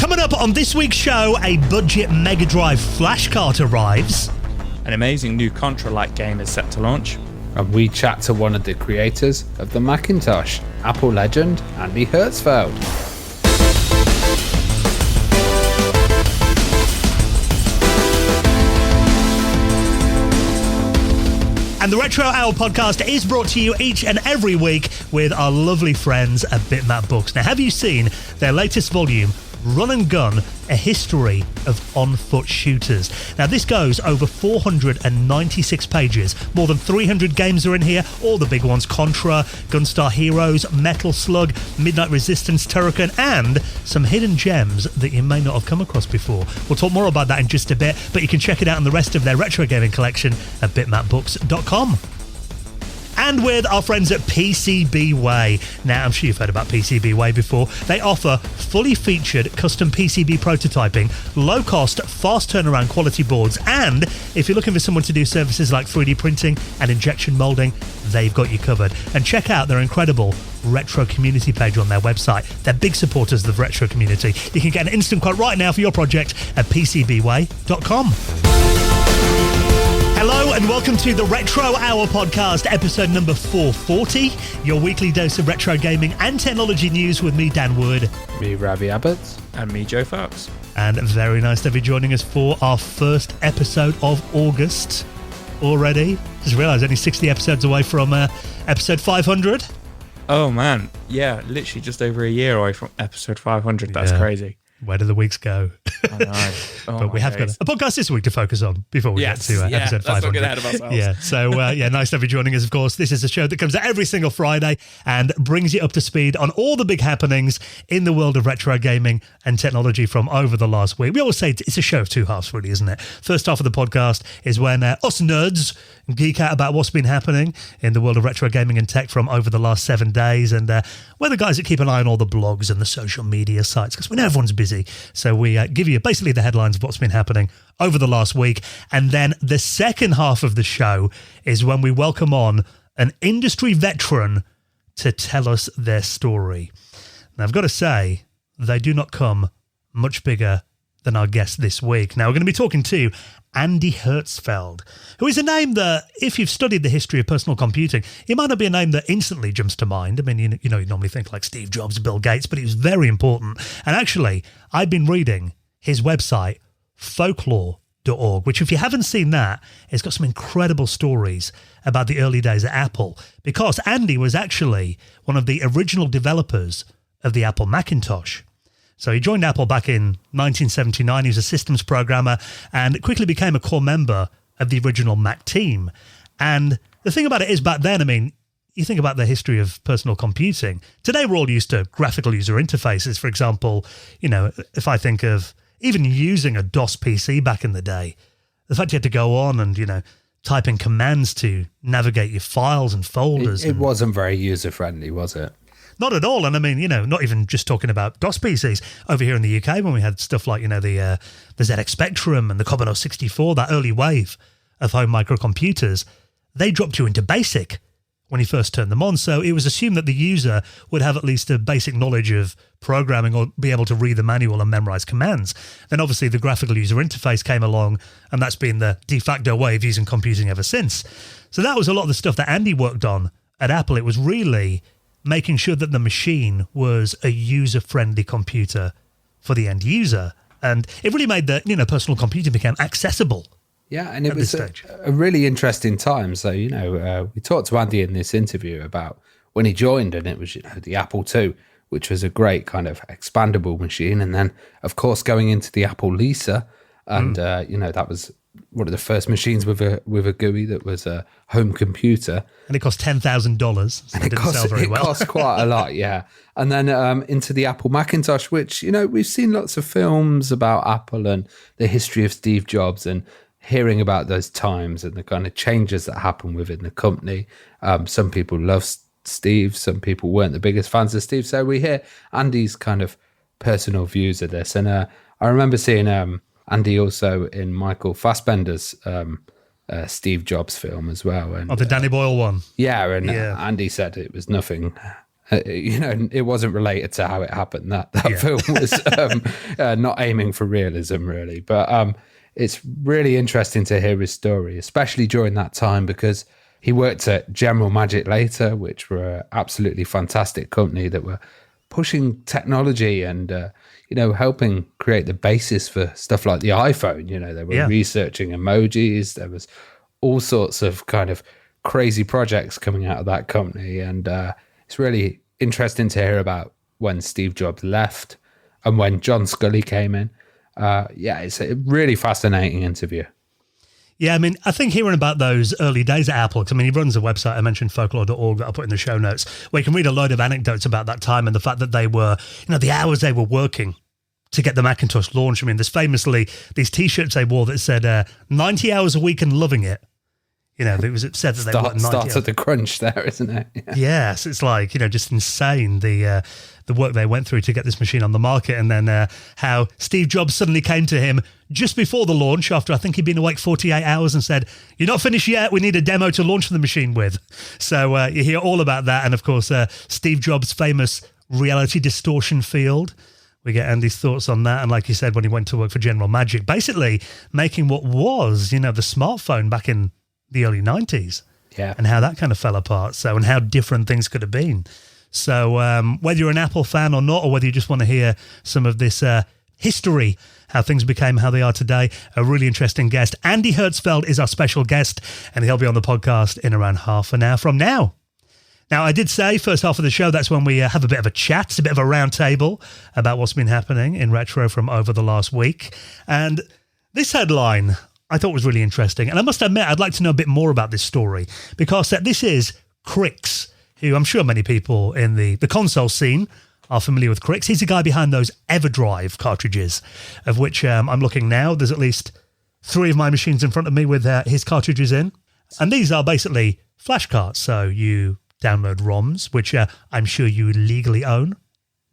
Coming up on this week's show, a budget Mega Drive flash cart arrives. An amazing new Contra-like game is set to launch. And we chat to one of the creators of the Macintosh, Apple legend Andy Hertzfeld. And the Retro Hour podcast is brought to you each and every week with our lovely friends at Bitmap Books. Now, have you seen their latest volume, Run and Gun, A History of On-Foot Shooters? Now, this goes over 496 pages. More than 300 games are in here, all the big ones: Contra, Gunstar Heroes, Metal Slug, Midnight Resistance, Turrican, and some hidden gems that you may not have come across before. We'll talk more about that in just a bit, but you can check it out in the rest of their retro gaming collection at bitmapbooks.com. And with our friends at PCBWay. Now, I'm sure you've heard about PCBWay before. They offer fully featured custom PCB prototyping, low-cost, fast turnaround quality boards, and if you're looking for someone to do services like 3D printing and injection molding, they've got you covered. And check out their incredible retro community page on their website. They're big supporters of the retro community. You can get an instant quote right now for your project at PCBWay.com. Hello and welcome to the Retro Hour podcast, episode number 440, your weekly dose of retro gaming and technology news with me, Dan Wood. Me, Ravi Abbott. And me, Joe Fox. And very nice to have you joining us for our first episode of August already. Just realised only 60 episodes away from episode 500. Oh man, yeah, literally just over a year away from episode 500. That's crazy. Where do the weeks go? I know. But we have got a podcast this week to focus on before we get to episode 500. Let's not get ahead of ourselves. Yeah, so nice to have you joining us, of course. This is a show that comes out every single Friday and brings you up to speed on all the big happenings in the world of retro gaming and technology from over the last week. We always say it's a show of two halves, really, isn't it? First half of the podcast is when us nerds geek out about what's been happening in the world of retro gaming and tech from over the last 7 days, and we're the guys that keep an eye on all the blogs and the social media sites because we know everyone's busy. So we give you basically the headlines of what's been happening over the last week. And then the second half of the show is when we welcome on an industry veteran to tell us their story. Now, I've got to say, they do not come much bigger than our guest this week. Now, we're going to be talking to Andy Hertzfeld, who is a name that, if you've studied the history of personal computing, it might not be a name that instantly jumps to mind. I mean, you normally think like Steve Jobs, Bill Gates, but he was very important. And actually, I've been reading his website, folklore.org, which, if you haven't seen that, it's got some incredible stories about the early days at Apple, because Andy was actually one of the original developers of the Apple Macintosh. So he joined Apple back in 1979. He was a systems programmer and quickly became a core member of the original Mac team. And the thing about it is, back then, I mean, you think about the history of personal computing. Today, we're all used to graphical user interfaces. For example, if I think of even using a DOS PC back in the day, the fact you had to go on and, type in commands to navigate your files and folders. It wasn't very user-friendly, was it? Not at all. And I mean, not even just talking about DOS PCs. Over here in the UK, when we had stuff like, the ZX Spectrum and the Commodore 64, that early wave of home microcomputers, they dropped you into BASIC when you first turned them on. So it was assumed that the user would have at least a basic knowledge of programming or be able to read the manual and memorize commands. Then obviously the graphical user interface came along, and that's been the de facto way of using computing ever since. So that was a lot of the stuff that Andy worked on at Apple. It was really making sure that the machine was a user-friendly computer for the end user. And it really made the, personal computing became accessible. Yeah, and it was a really interesting time. So, we talked to Andy in this interview about when he joined, and it was, the Apple II, which was a great kind of expandable machine. And then, of course, going into the Apple Lisa, and, that was one of the first machines with a GUI that was a home computer. And it cost $10,000. So and it didn't sell very well. It cost quite a lot, yeah. And then into the Apple Macintosh, which, we've seen lots of films about Apple and the history of Steve Jobs and hearing about those times and the kind of changes that happened within the company. Some people love Steve, some people weren't the biggest fans of Steve. So we hear Andy's kind of personal views of this. And I remember seeing Andy also in Michael Fassbender's Steve Jobs film as well. And, the Danny Boyle one. Yeah, and Andy said it was nothing It wasn't related to how it happened. That film was not aiming for realism, really. But it's really interesting to hear his story, especially during that time, because he worked at General Magic later, which were an absolutely fantastic company that were pushing technology and, helping create the basis for stuff like the iPhone. They were researching emojis. There was all sorts of kind of crazy projects coming out of that company. And it's really interesting to hear about when Steve Jobs left and when John Scully came in. It's a really fascinating interview. Yeah, I mean, I think hearing about those early days at Apple, because, I mean, he runs a website, I mentioned folklore.org, that I'll put in the show notes, where you can read a load of anecdotes about that time and the fact that they were, the hours they were working to get the Macintosh launched. I mean, there's famously these T-shirts they wore that said 90 hours a week and loving it. It was said that they worked 90 starts at the crunch there, isn't it? Yes, it's like, just insane, the work they went through to get this machine on the market, and then how Steve Jobs suddenly came to him just before the launch, after I think he'd been awake 48 hours, and said, "You're not finished yet, we need a demo to launch the machine with." So you hear all about that, and of course, Steve Jobs' famous reality distortion field. We get Andy's thoughts on that, and like you said, when he went to work for General Magic, basically making what was, the smartphone back in the early 90s, and how that kind of fell apart. So, and how different things could have been. So whether you're an Apple fan or not, or whether you just want to hear some of this history, how things became how they are today, a really interesting guest. Andy Hertzfeld is our special guest, and he'll be on the podcast in around half an hour from now. Now, I did say first half of the show, that's when we have a bit of a chat. It's a bit of a round table about what's been happening in retro from over the last week. And this headline I thought was really interesting. And I must admit, I'd like to know a bit more about this story, because this is Crix, who I'm sure many people in the console scene are familiar with Crix. He's the guy behind those EverDrive cartridges, of which I'm looking now. There's at least 3 of my machines in front of me with his cartridges in. And these are basically flash carts. So you download ROMs, which I'm sure you legally own.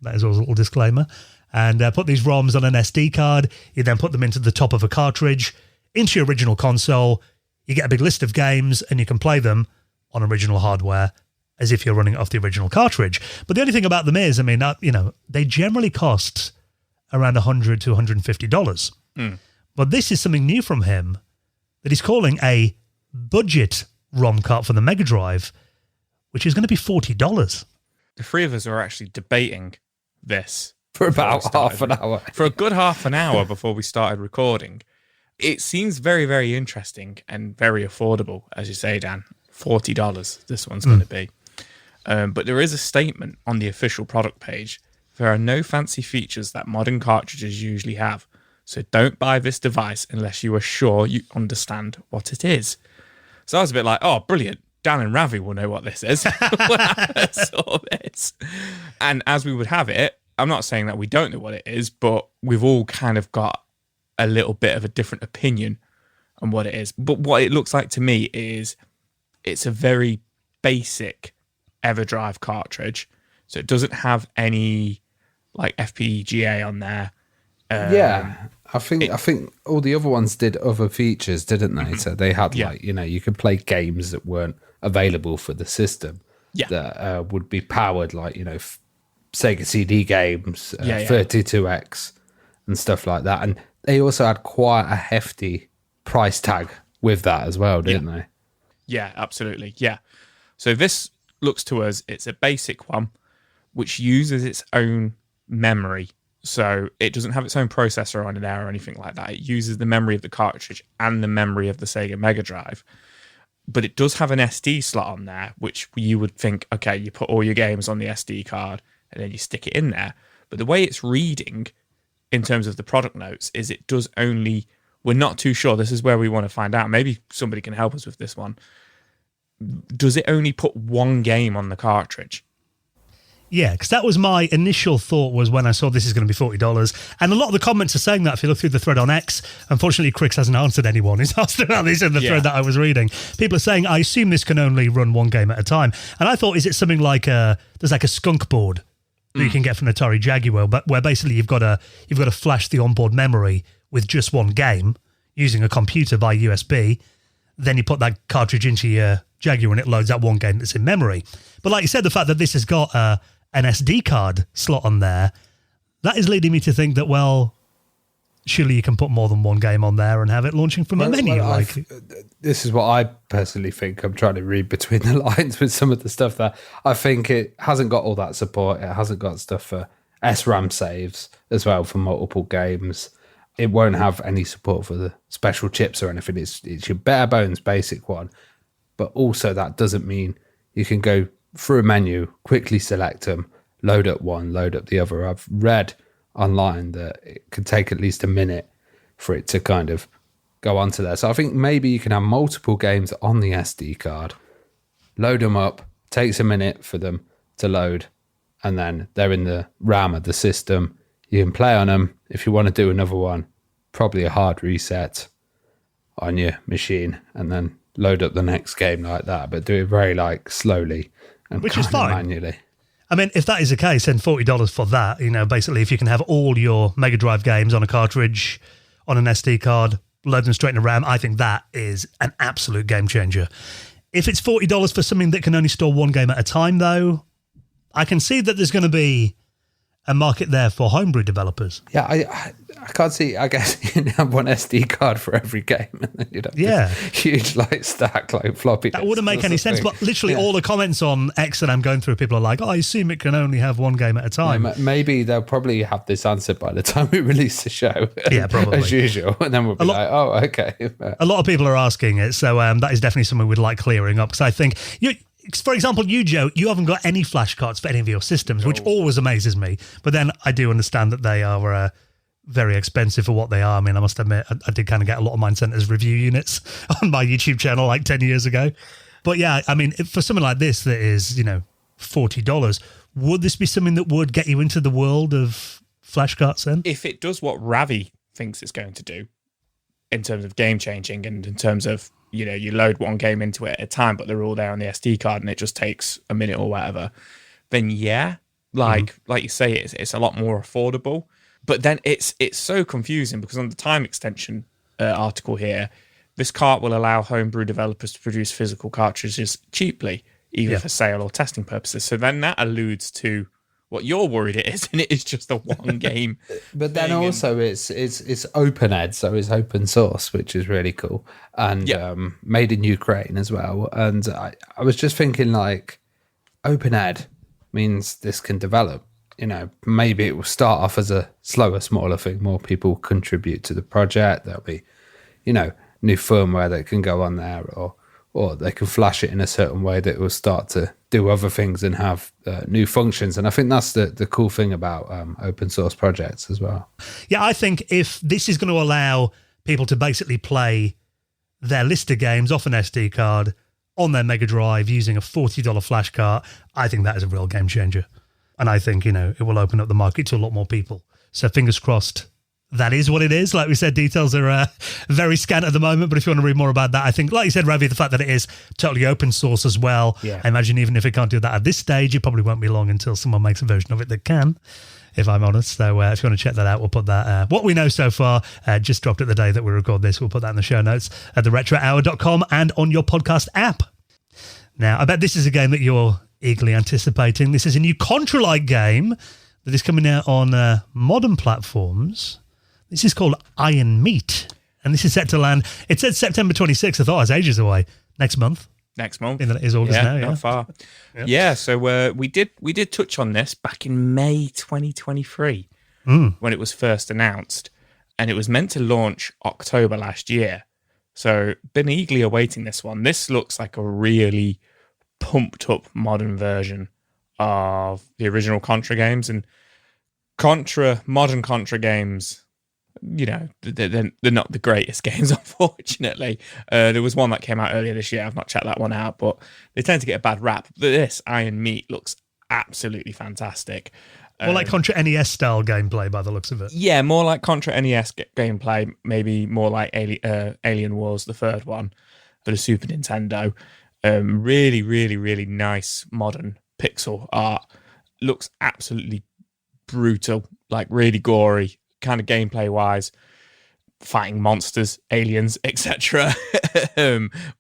That is always a little disclaimer. And put these ROMs on an SD card. You then put them into the top of a cartridge, into your original console. You get a big list of games, and you can play them on original hardware as if you're running it off the original cartridge. But the only thing about them is, I mean, they generally cost around $100 to $150. But this is something new from him that he's calling a budget ROM cart for the Mega Drive, which is going to be $40. The 3 of us were actually debating this for about half an hour. For a good half an hour before we started recording. It seems very, very interesting and very affordable, as you say, Dan. $40 this one's going to be. But there is a statement on the official product page. There are no fancy features that modern cartridges usually have, so don't buy this device unless you are sure you understand what it is. So I was a bit like, oh, brilliant. Dan and Ravi will know what this is. Saw this. And as we would have it, I'm not saying that we don't know what it is, but we've all kind of got a little bit of a different opinion on what it is. But what it looks like to me is it's a very basic EverDrive cartridge. So it doesn't have any like FPGA on there. I think all the other ones did other features, didn't they? So they had you could play games that weren't available for the system that would be powered like, Sega CD games, 32X and stuff like that. And they also had quite a hefty price tag with that as well, didn't they? Yeah, absolutely. Yeah. So this looks to us, it's a basic one which uses its own memory. So it doesn't have its own processor on it there or anything like that. It uses the memory of the cartridge and the memory of the Sega Mega Drive. But it does have an SD slot on there, which you would think, okay, you put all your games on the SD card and then you stick it in there. But the way it's reading in terms of the product notes is it does only, we're not too sure, this is where we want to find out, maybe somebody can help us with this one. Does it only put one game on the cartridge? Yeah, because that was my initial thought was when I saw this is going to be $40. And a lot of the comments are saying that if you look through the thread on X. Unfortunately, Crix hasn't answered anyone who's asked about this in the thread that I was reading. People are saying, I assume this can only run one game at a time. And I thought, is it something like there's like a skunk board that you can get from Atari Jaguar, but where basically you've got to flash the onboard memory with just one game using a computer by USB. Then you put that cartridge into your Jaguar and it loads that one game that's in memory. But like you said, the fact that this has got an SD card slot on there, that is leading me to think that, well, surely you can put more than one game on there and have it launching from a menu. This is what I personally think. I'm trying to read between the lines with some of the stuff there. I think it hasn't got all that support. It hasn't got stuff for SRAM saves as well for multiple games. It won't have any support for the special chips or anything. It's your bare bones basic one. But also that doesn't mean you can go through a menu, quickly select them, load up one, load up the other. I've read online that it could take at least a minute for it to kind of go onto there. So I think maybe you can have multiple games on the SD card, load them up, takes a minute for them to load, and then they're in the RAM of the system. You can play on them. If you want to do another one, probably a hard reset on your machine and then load up the next game like that, but do it very slowly and which is fine manually. I mean, if that is the case, then $40 for that, basically if you can have all your Mega Drive games on a cartridge, on an SD card, load them straight in a RAM, I think that is an absolute game changer. If it's $40 for something that can only store one game at a time, though, I can see that there's going to be a market there for homebrew developers. Yeah, I can't see. I guess you'd have one SD card for every game, and then you'd have this huge stack floppy disks. That wouldn't make any sense. But literally, all the comments on X that I'm going through, people are like, "Oh, I assume it can only have one game at a time." Yeah, maybe they'll probably have this answer by the time we release the show. Yeah, probably as usual, and then we'll be "Oh, okay." A lot of people are asking it, so that is definitely something we'd like clearing up because I think for example, you, Joe, you haven't got any flash cards for any of your systems, which always amazes me. But then I do understand that they are very expensive for what they are. I mean, I must admit, I did kind of get a lot of Mind Center's review units on my YouTube channel 10 years ago. But yeah, I mean, for something like this that is, $40, would this be something that would get you into the world of flash cards then? If it does what Ravi thinks it's going to do in terms of game changing and in terms of, you load one game into it at a time, but they're all there on the SD card and it just takes a minute or whatever, then yeah, like you say, it's a lot more affordable. But then it's so confusing because on the time extension article here, this cart will allow homebrew developers to produce physical cartridges cheaply, either for sale or testing purposes. So then that alludes to what you're worried it is, and it is just a one game. But then also it's open ed, so it's open source, which is really cool, and made in Ukraine as well. And I was just thinking open ed means this can develop. Maybe it will start off as a slower, smaller thing. More people contribute to the project. There'll be, new firmware that can go on there, or they can flash it in a certain way that will start to do other things and have new functions. And I think that's the cool thing about open source projects as well. Yeah, I think if this is going to allow people to basically play their list of games off an SD card on their Mega Drive using a $40 flash cart, I think that is a real game changer. And I think, it will open up the market to a lot more people. So fingers crossed, that is what it is. Like we said, details are very scant at the moment. But if you want to read more about that, I think, like you said, Ravi, the fact that it is totally open source as well. Yeah. I imagine even if it can't do that at this stage, it probably won't be long until someone makes a version of it that can, if I'm honest. So if you want to check that out, we'll put that, what we know so far, just dropped it the day that we record this. We'll put that in the show notes at theretrohour.com and on your podcast app. Now, I bet this is a game that you're eagerly anticipating. This is a new Contra-like game that is coming out on modern platforms. This is called Iron Meat, and this is set to land. It said September 26th. I thought it was ages away. Next month. It is August now. Not far. Yeah. So we did touch on this back in May 2023 when it was first announced, and it was meant to launch October last year. So been eagerly awaiting this one. This looks like a really pumped up modern version of the original Contra games, and modern Contra games, they're not the greatest games, unfortunately. There was one that came out earlier this year. I've not checked that one out, but they tend to get a bad rap. But this Iron Meat looks absolutely fantastic. More like Contra NES style gameplay by the looks of it. Yeah, more like Contra NES gameplay, maybe more like Alien Wars, the third one, for the Super Nintendo. Really, really, really nice modern pixel art. Looks absolutely brutal, really gory, kind of gameplay wise. fighting monsters, aliens, etc.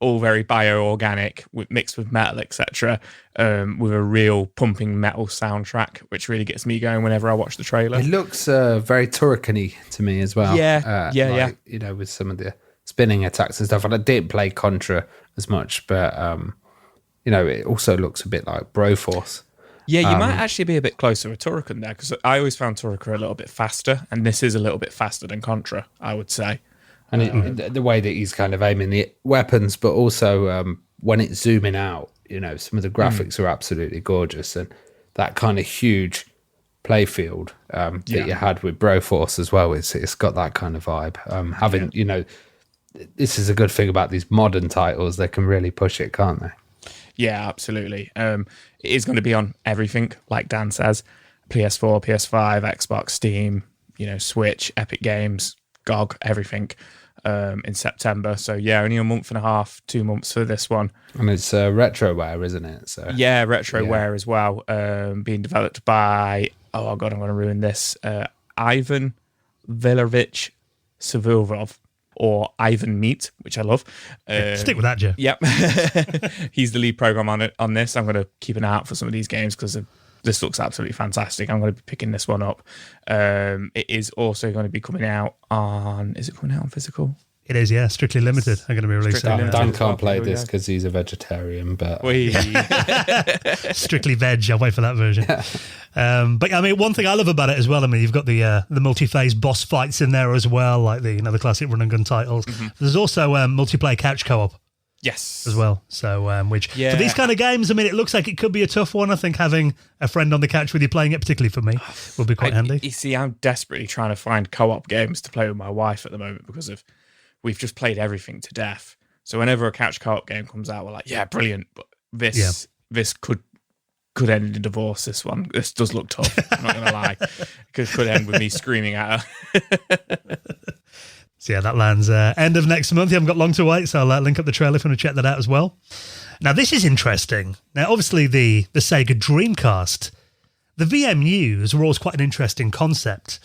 All very bioorganic, mixed with metal, etc. With a real pumping metal soundtrack, which really gets me going whenever I watch the trailer. It looks very Turrican-y to me as well. Yeah. You know, with some of the spinning attacks and stuff. And I didn't play Contra as much, but you know, it also looks a bit like Broforce. Yeah, you might actually be a bit closer with Turrican there, because I always found Turrican a little bit faster, and this is a little bit faster than Contra, I would say. And the way that he's kind of aiming the weapons, but also when it's zooming out, you know, some of the graphics are absolutely gorgeous, and that kind of huge playfield that you had with Broforce as well, it's got that kind of vibe. You know, this is a good thing about these modern titles; they can really push it, can't they? Yeah, absolutely. It is going to be on everything, like Dan says. PS4, PS5, Xbox, Steam, you know, Switch, Epic Games, GOG, everything in September. So, yeah, only a month and a half, 2 months for this one. And it's retroware, isn't it? So yeah, retroware as well. Being developed by, oh, God, I'm going to ruin this, Ivan Vilarovich Savilov. Or Ivan Meat, which I love. Stick with that, Joe. Yep. He's the lead program on this. I'm going to keep an eye out for some of these games because this looks absolutely fantastic. I'm going to be picking this one up. It is also going to be coming out on... Is it coming out on physical? It is, yeah. Strictly Limited. I'm going to be releasing it. Dan can't play this because he's a vegetarian, but... Strictly veg. I'll wait for that version. But I mean, one thing I love about it as well, I mean, you've got the multi-phase boss fights in there as well, like the classic run and gun titles. Mm-hmm. There's also multiplayer couch co-op. Yes. As well. So, which for these kind of games, I mean, it looks like it could be a tough one. I think having a friend on the couch with you playing it, particularly for me, would be quite handy. You see, I'm desperately trying to find co-op games to play with my wife at the moment because we've just played everything to death. So whenever a couch co-op game comes out, we're like, yeah, brilliant. But this could end in divorce, this one. This does look tough. I'm not going to lie. It could end with me screaming at her. So yeah, that lands end of next month. You haven't got long to wait, so I'll link up the trailer if you want to check that out as well. Now, this is interesting. Now, obviously, the Sega Dreamcast, the VMUs were always quite an interesting concept.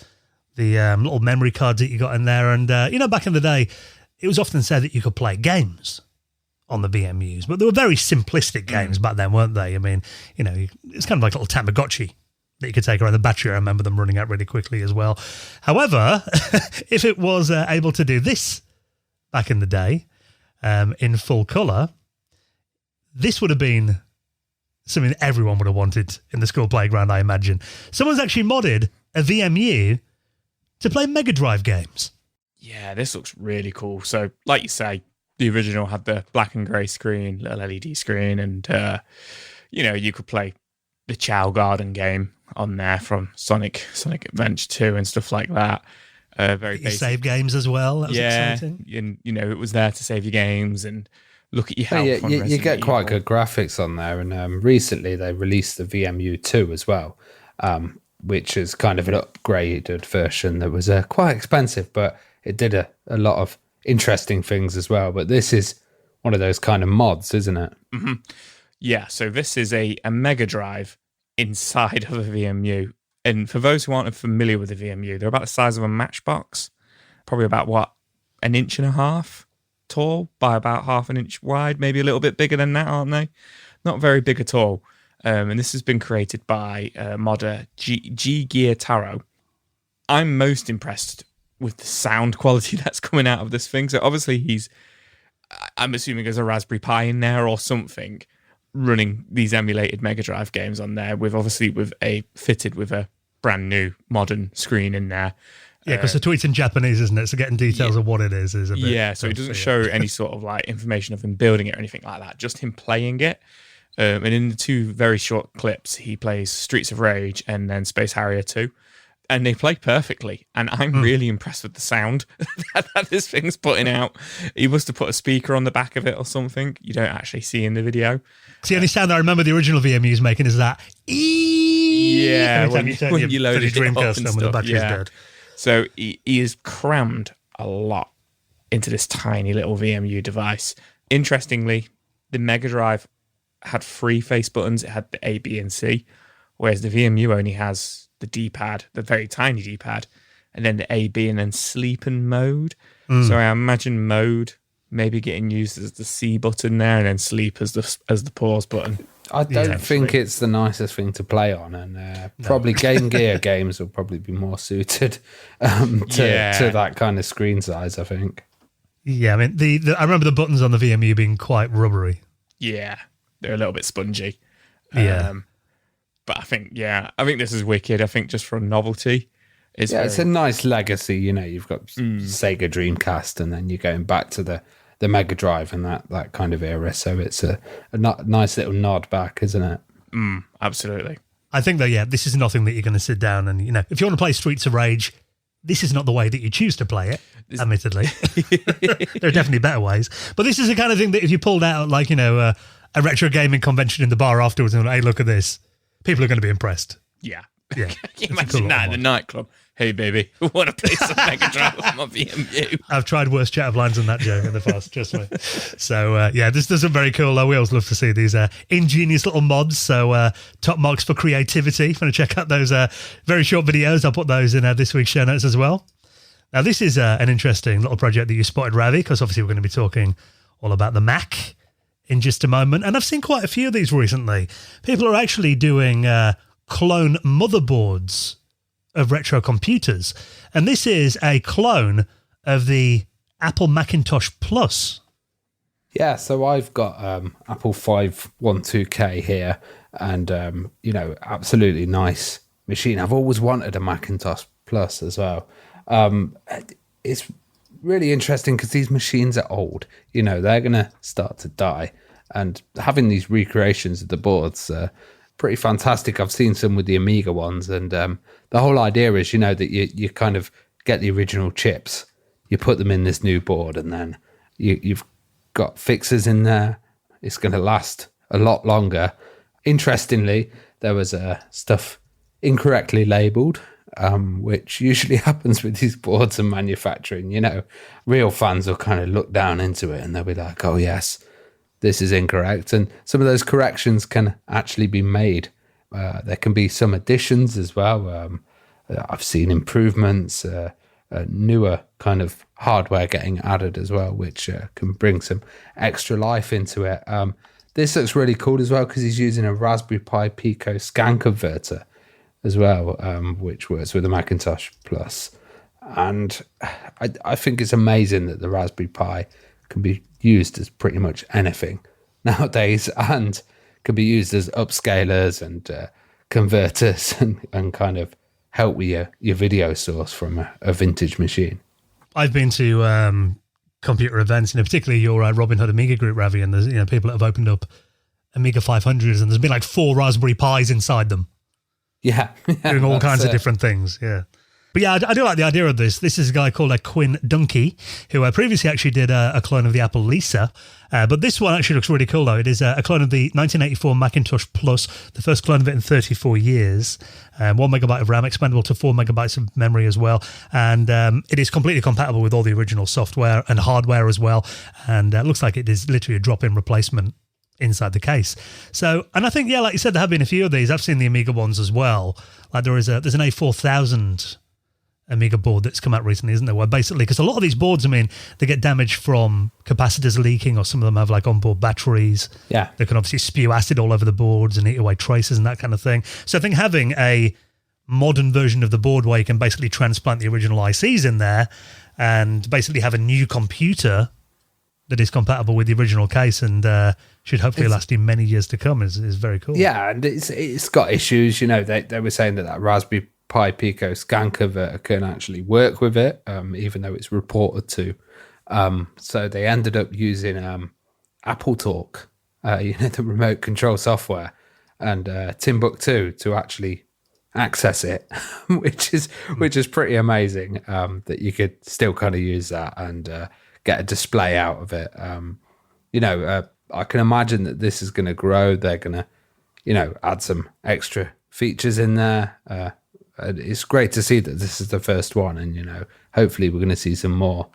The little memory cards that you got in there. And, you know, back in the day, it was often said that you could play games on the VMUs, but they were very simplistic games back then, weren't they? I mean, you know, it's kind of like a little Tamagotchi that you could take around the battery. I remember them running out really quickly as well. However, if it was able to do this back in the day in full colour, this would have been something that everyone would have wanted in the school playground, I imagine. Someone's actually modded a VMU to play Mega Drive games. Yeah, this looks really cool. So, like you say, the original had the black and grey screen, little LED screen, and, you know, you could play the Chow Garden game on there from Sonic Adventure 2 and stuff like that. Very basic. Save games as well. That was exciting. And, you know, it was there to save your games and look at your health. Yeah, you get quite good graphics on there. And recently they released the VMU 2 as well, which is kind of an upgraded version that was quite expensive, but it did a lot of interesting things as well. But this is one of those kind of mods, isn't it? Mm-hmm. Yeah, so this is a Mega Drive inside of a VMU. And for those who aren't familiar with the VMU, they're about the size of a matchbox, probably about, an inch and a half tall by about half an inch wide, maybe a little bit bigger than that, aren't they? Not very big at all. And this has been created by modder G Gear Taro. I'm most impressed with the sound quality that's coming out of this thing. So obviously I'm assuming there's a Raspberry Pi in there or something running these emulated Mega Drive games on there fitted with a brand new modern screen in there. Yeah, because the tweet's in Japanese, isn't it? So getting details of what it is a bit... Yeah, so it doesn't show any sort of like information of him building it or anything like that, just him playing it. And in the two very short clips, he plays Streets of Rage and then Space Harrier 2. And they play perfectly. And I'm really impressed with the sound that this thing's putting out. He must have put a speaker on the back of it or something. You don't actually see in the video. The only sound I remember the original VMUs making is that yeah, when you load it Dreamcast up and when the battery's dead. So he is crammed a lot into this tiny little VMU device. Interestingly, the Mega Drive had 3 face buttons. It had the A, B, and C, whereas the VMU only has the D-pad, the very tiny D-pad, and then the A, B, and then sleeping mode. So I imagine mode maybe getting used as the C button there, and then sleep as the pause button. I don't think it's the nicest thing to play on, and probably Game Gear games will probably be more suited to that kind of screen size, I think. Yeah, I mean, I remember the buttons on the VMU being quite rubbery. Yeah, they're a little bit spongy. Yeah. But I think this is wicked. I think just for novelty. It's a nice legacy. You've got Sega Dreamcast, and then you're going back to the Mega Drive and that kind of era. So it's a nice little nod back, isn't it? Absolutely. I think that, this is nothing that you're going to sit down and, if you want to play Streets of Rage, this is not the way that you choose to play it, admittedly. There are definitely better ways. But this is the kind of thing that if you pulled out, like, a retro gaming convention in the bar afterwards and, hey, look at this, people are going to be impressed. Yeah. Yeah. Can you imagine that in the nightclub? Hey, baby, want to play some Mega Drive on my VMU? I've tried worse chat of lines than that, Joe, in the past, trust me. So, this does look very cool. We always love to see these ingenious little mods. So, top marks for creativity. If you want to check out those very short videos, I'll put those in this week's show notes as well. Now, this is an interesting little project that you spotted, Ravi, because obviously we're going to be talking all about the Mac in just a moment. And I've seen quite a few of these recently. People are actually doing clone motherboards of retro computers. And this is a clone of the Apple Macintosh Plus. Yeah, so I've got Apple 512K here, and, absolutely nice machine. I've always wanted a Macintosh Plus as well. It's really interesting because these machines are old. They're going to start to die. And having these recreations of the boards pretty fantastic. I've seen some with the Amiga ones, and the whole idea is, that you kind of get the original chips, you put them in this new board, and then you've got fixes in there. It's going to last a lot longer. Interestingly, there was stuff incorrectly labelled, which usually happens with these boards and manufacturing. Real fans will kind of look down into it and they'll be like, oh yes, this is incorrect. And some of those corrections can actually be made. There can be some additions as well. I've seen improvements, newer kind of hardware getting added as well, which can bring some extra life into it. This looks really cool as well because he's using a Raspberry Pi Pico scan converter as well, which works with the Macintosh Plus. And I think it's amazing that the Raspberry Pi can be used as pretty much anything nowadays, and can be used as upscalers and converters and kind of help with your video source from a vintage machine. I've been to computer events, particularly your Robin Hood Amiga group, Ravi, and there's people that have opened up Amiga 500s, and there's been like 4 Raspberry Pis inside them. Yeah. Doing all kinds of different things, yeah. But yeah, I do like the idea of this. This is a guy called Quinn Dunkey, who previously actually did a clone of the Apple Lisa. But this one actually looks really cool, though. It is a clone of the 1984 Macintosh Plus, the first clone of it in 34 years. 1 megabyte of RAM, expandable to 4 megabytes of memory as well. And it is completely compatible with all the original software and hardware as well. And it looks like it is literally a drop-in replacement inside the case. So, and I think, yeah, like you said, there have been a few of these. I've seen the Amiga ones as well. Like there's an A4000 Amiga board that's come out recently, isn't there? Where basically, because a lot of these boards, they get damaged from capacitors leaking, or some of them have like onboard batteries. Yeah. They can obviously spew acid all over the boards and eat away traces and that kind of thing. So I think having a modern version of the board where you can basically transplant the original ICs in there and basically have a new computer that is compatible with the original case and should hopefully last you many years to come is very cool. Yeah, and it's got issues. They were saying that Raspberry Pi Pico scan converter can actually work with it, even though it's reported to. So they ended up using Apple Talk, the remote control software, and Timbuktu to actually access it, which is pretty amazing. That you could still kind of use that and get a display out of it. I can imagine that this is going to grow. They're going to, add some extra features in there. It's great to see that this is the first one, and hopefully we're going to see some more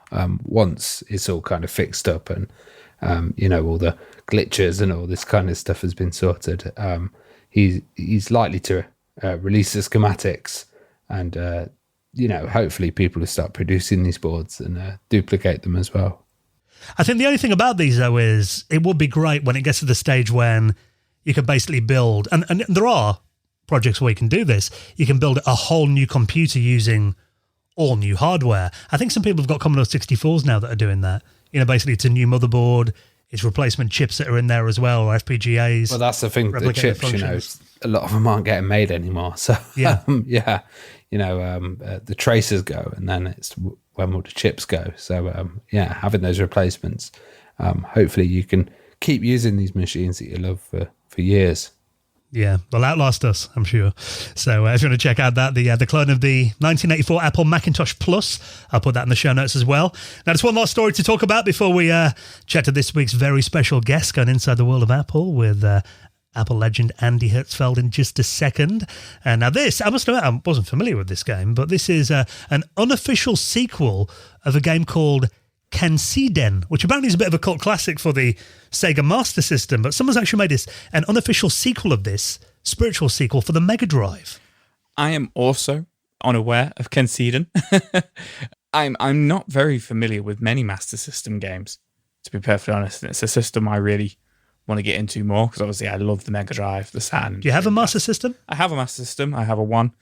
once it's all kind of fixed up and all the glitches and all this kind of stuff has been sorted. He's likely to release the schematics and hopefully people will start producing these boards and duplicate them as well. I think the only thing about these, though, is it would be great when it gets to the stage when you can basically build, and there are projects where you can do this, you can build a whole new computer using all new hardware. I think some people have got Commodore 64s now that are doing that. Basically it's a new motherboard, it's replacement chips that are in there as well, or FPGAs. Well, that's the thing, the chips, a lot of them aren't getting made anymore. So, yeah, the tracers go, and then it's when will the chips go? So, having those replacements, hopefully you can keep using these machines that you love for years. Yeah, they'll outlast us, I'm sure. So if you want to check out that, the clone of the 1984 Apple Macintosh Plus, I'll put that in the show notes as well. Now, just one last story to talk about before we chat to this week's very special guest going inside the world of Apple with Apple legend Andy Hertzfeld in just a second. And now this, I must admit, I wasn't familiar with this game, but this is an unofficial sequel of a game called Kansiden, which apparently is a bit of a cult classic for the Sega Master System, but someone's actually made an unofficial sequel of this, spiritual sequel for the Mega Drive. I am also unaware of Kansiden. I'm not very familiar with many Master System games, to be perfectly honest. It's a system I really want to get into more, because obviously I love the Mega Drive, the Saturn. Do you have a Master System? I have a Master System. I have a 1.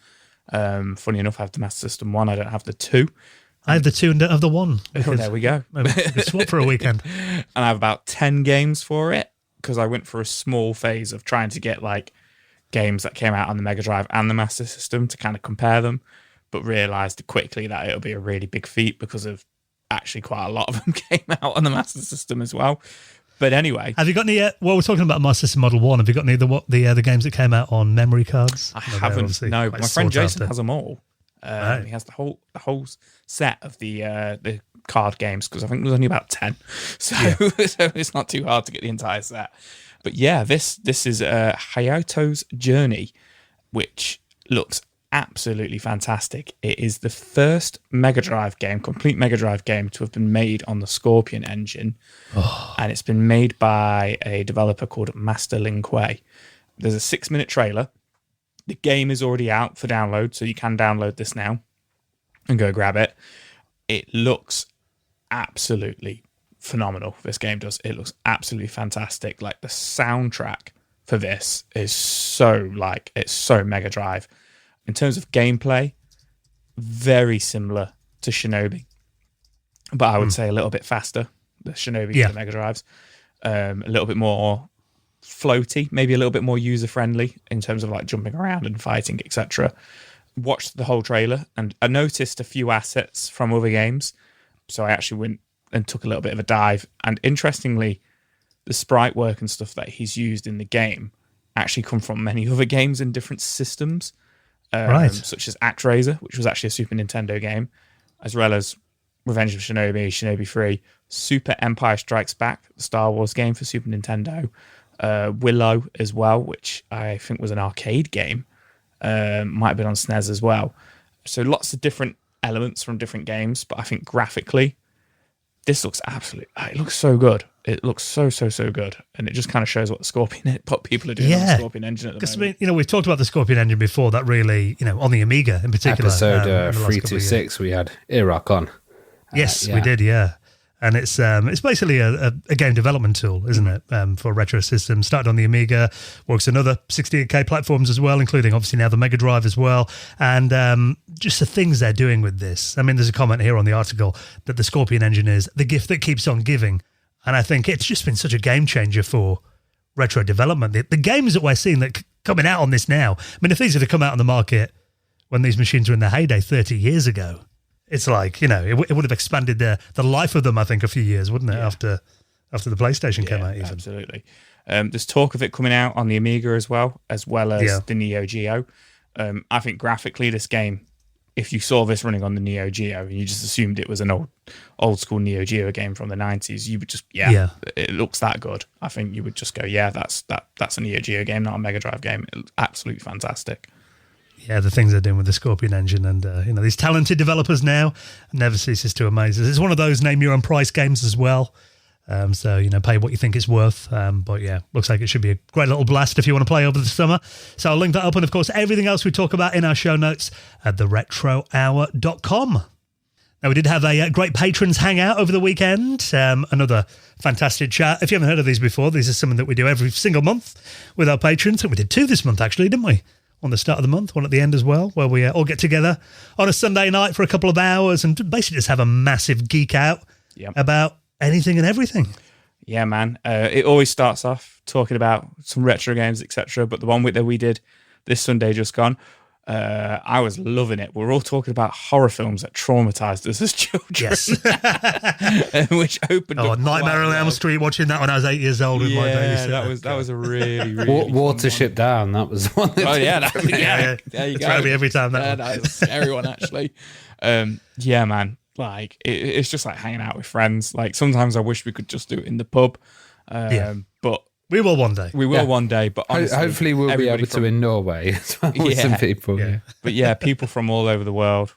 Funny enough, I have the Master System 1. I don't have the 2. I have the 2 and don't have the 1. Oh, there we go. Maybe swap for a weekend. And I have about 10 games for it, because I went for a small phase of trying to get like games that came out on the Mega Drive and the Master System to kind of compare them, but realised quickly that it'll be a really big feat because of actually quite a lot of them came out on the Master System as well. But anyway, have you got any? Well, we're talking about Master System Model 1. Have you got any of the games that came out on memory cards? I haven't. No, but my friend Jason has them all. Right. He has the whole set of the card games, because I think there's only about 10, so it's not too hard to get the entire set. But yeah, this is Hayato's Journey, which looks absolutely fantastic. It is the first Mega Drive game, complete Mega Drive game, to have been made on the Scorpion engine, and it's been made by a developer called Master Lin Kuei. There's a 6-minute trailer. The game is already out for download, so you can download this now and go grab it. It looks absolutely phenomenal. This game does. It looks absolutely fantastic. Like, the soundtrack for this is it's so Mega Drive. In terms of gameplay, very similar to Shinobi, but I would say a little bit faster. The Shinobi to the Mega Drives, a little bit more floaty, maybe a little bit more user friendly in terms of like jumping around and fighting, etc. Watched the whole trailer, and I noticed a few assets from other games, so I actually went and took a little bit of a dive. And interestingly, the sprite work and stuff that he's used in the game actually come from many other games in different systems, such as ActRaiser, which was actually a Super Nintendo game, as well as Revenge of Shinobi, Shinobi 3, Super Empire Strikes Back, the Star Wars game for Super Nintendo, Willow as well, which I think was an arcade game, might have been on SNES as well. So lots of different elements from different games, but I think graphically, this looks it looks so good. It looks so good, and it just kind of shows what what people are doing on the Scorpion engine at the moment. Because we've talked about the Scorpion engine before. That really, on the Amiga in particular. Episode 326, we had Iraq on. Yes, we did. Yeah. And it's basically a game development tool, isn't it, for retro systems. Started on the Amiga, works on other 68K platforms as well, including obviously now the Mega Drive as well. And just the things they're doing with this. I mean, there's a comment here on the article that the Scorpion engine is the gift that keeps on giving. And I think it's just been such a game changer for retro development. The games that we're seeing that coming out on this now, I mean, if these had to come out on the market when these machines were in their heyday 30 years ago, it's like, it would have expanded the life of them, I think, a few years, wouldn't it, after the PlayStation came out even. Absolutely. There's talk of it coming out on the Amiga as well as the Neo Geo. I think graphically this game, if you saw this running on the Neo Geo and you just assumed it was an old school Neo Geo game from the 90s, you would just, it looks that good. I think you would just go, that's a Neo Geo game, not a Mega Drive game. It's absolutely fantastic. Yeah, the things they're doing with the Scorpion engine, and these talented developers now never ceases to amaze us. It's one of those name your own price games as well. So, pay what you think it's worth. But yeah, looks like it should be a great little blast if you want to play over the summer. So I'll link that up. And of course, everything else we talk about in our show notes at theretrohour.com. Now, we did have a great patrons hangout over the weekend. Another fantastic chat. If you haven't heard of these before, these are something that we do every single month with our patrons. And we did 2 this month, actually, didn't we? On the start of the month, one at the end as well, where we all get together on a Sunday night for a couple of hours and basically just have a massive geek out about anything and everything. Yeah, man. It always starts off talking about some retro games, etc. But the one that we did this Sunday just gone, I was loving it. We're all talking about horror films that traumatized us as children. Yes. Which opened up Nightmare on Elm Street, watching that when I was 8 years old with my babysitter. That was a really, really Watership Down, that was one. There you it's go. Me every time that was a scary one, actually. Yeah, man. Like, it's just like hanging out with friends. Like, sometimes I wish we could just do it in the pub. But we will one day. We will one day, but honestly, hopefully we'll be able to in Norway as well with some people. Yeah. But yeah, people from all over the world,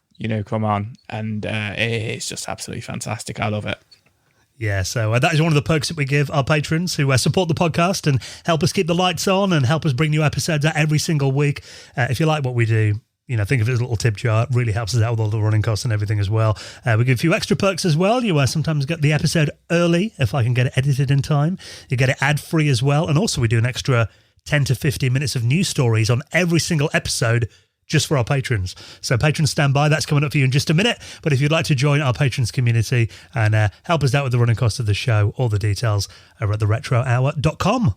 come on, and it's just absolutely fantastic. I love it. Yeah, so that is one of the perks that we give our patrons who support the podcast and help us keep the lights on and help us bring new episodes out every single week. If you like what we do, think of it as a little tip jar. It really helps us out with all the running costs and everything as well. We give a few extra perks as well. You sometimes get the episode early if I can get it edited in time. You get it ad-free as well. And also we do an extra 10 to 15 minutes of news stories on every single episode just for our patrons. So patrons stand by. That's coming up for you in just a minute. But if you'd like to join our patrons community and help us out with the running costs of the show, all the details are at theretrohour.com.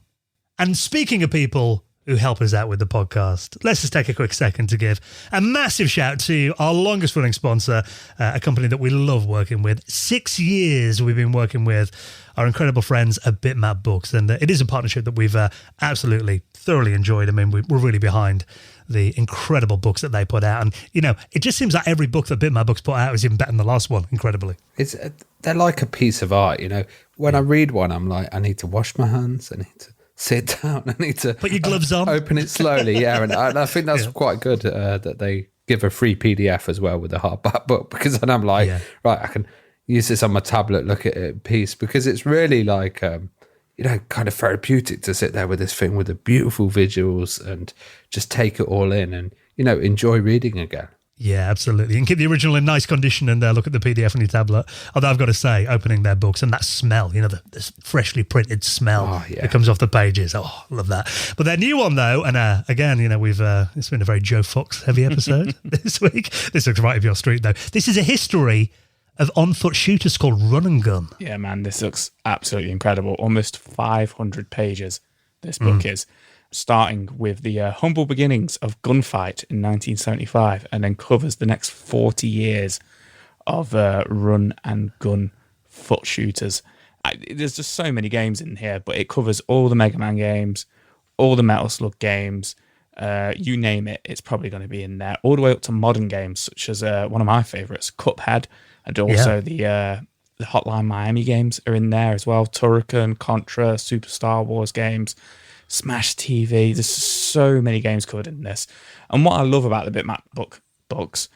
And speaking of people who help us out with the podcast, let's just take a quick second to give a massive shout to our longest running sponsor, a company that we love working with. 6 years we've been working with our incredible friends at Bitmap Books, and it is a partnership that we've absolutely thoroughly enjoyed. I mean, we're really behind the incredible books that they put out, and it just seems like every book that Bitmap Books put out is even better than the last one, incredibly. They're like a piece of art, when I read one, I'm like, I need to wash my hands, I need to sit down, I need to put your gloves on, open it slowly. And I think that's quite good that they give a free PDF as well with a hardback book, because then I'm like, right, I can use this on my tablet, look at it in peace, because it's really like kind of therapeutic to sit there with this thing with the beautiful visuals and just take it all in and enjoy reading again. Yeah, absolutely. And keep the original in nice condition and look at the PDF on your tablet. Although I've got to say, opening their books and that smell, the freshly printed smell that comes off the pages. Oh, I love that. But their new one, though, and again, it's been a very Joe Fox heavy episode this week. This looks right up your street, though. This is a history of on-foot shooters called Run and Gun. Yeah, man, this looks absolutely incredible. Almost 500 pages, this book is. Starting with the humble beginnings of gunfight in 1975, and then covers the next 40 years of run and gun foot shooters. There's just so many games in here, but it covers all the Mega Man games, all the Metal Slug games, you name it, it's probably going to be in there, all the way up to modern games, such as one of my favourites, Cuphead, and also the Hotline Miami games are in there as well, Turrican, Contra, Super Star Wars games, Smash TV. There's so many games covered in this. And what I love about the Bitmap books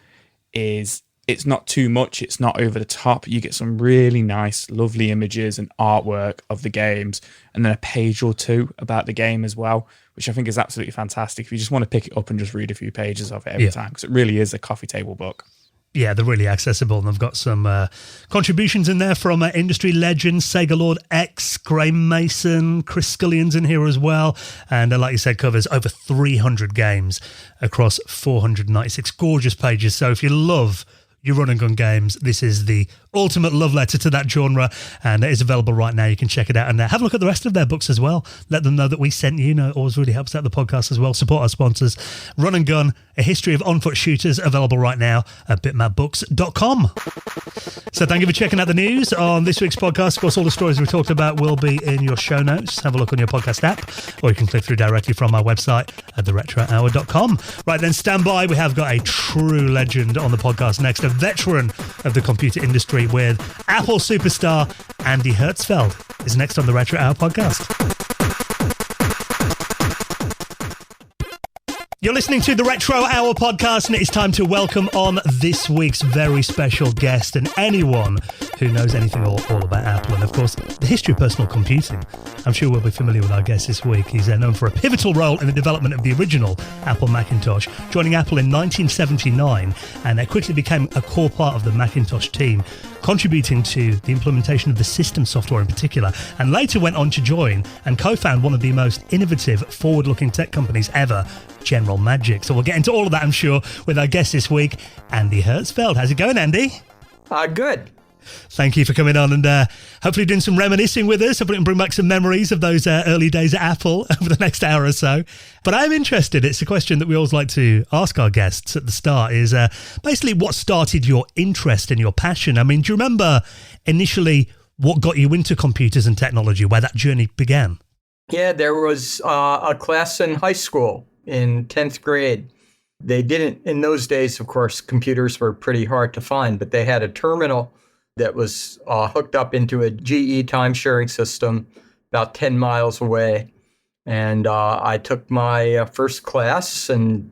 is it's not too much. It's not over the top. You get some really nice, lovely images and artwork of the games, and then a page or two about the game as well, which I think is absolutely fantastic if you just want to pick it up and just read a few pages of it every time, because it really is a coffee table book. Yeah, they're really accessible, and they've got some contributions in there from industry legends, Sega Lord X, Graham Mason, Chris Scullion's in here as well. And like you said, covers over 300 games across 496 gorgeous pages. So if you love your run and gun games, this is the ultimate love letter to that genre, and it is available right now. You can check it out and have a look at the rest of their books as well. Let them know that we sent you. It always really helps out the podcast as well. Support our sponsors. Run and Gun, a history of on-foot shooters, available right now at bitmapbooks.com. So thank you for checking out the news on this week's podcast. Of course, all the stories we talked about will be in your show notes. Have a look on your podcast app, or you can click through directly from our website at theretrohour.com. Right then, stand by. We have got a true legend on the podcast next, a veteran of the computer industry with Apple superstar Andy Hertzfeld is next on the Retro Hour podcast. You're listening to the Retro Hour podcast, and it is time to welcome on this week's very special guest, and anyone who knows anything all about Apple and, of course, the history of personal computing. I'm sure we'll be familiar with our guest this week. He's known for a pivotal role in the development of the original Apple Macintosh, joining Apple in 1979, and quickly became a core part of the Macintosh team, contributing to the implementation of the system software in particular, and later went on to join and co-found one of the most innovative, forward-looking tech companies ever, General Magic. So we'll get into all of that, I'm sure, with our guest this week, Andy Hertzfeld. How's it going, Andy? Good. Thank you for coming on and hopefully doing some reminiscing with us. Hopefully bring back some memories of those early days at Apple over the next hour or so. But I'm interested, it's a question that we always like to ask our guests at the start, is basically what started your interest and your passion? I mean, do you remember initially what got you into computers and technology, where that journey began? Yeah, there was a class in high school in 10th grade. They didn't, in those days, of course, computers were pretty hard to find, but they had a terminal that was hooked up into a GE time-sharing system about 10 miles away. And I took my first class and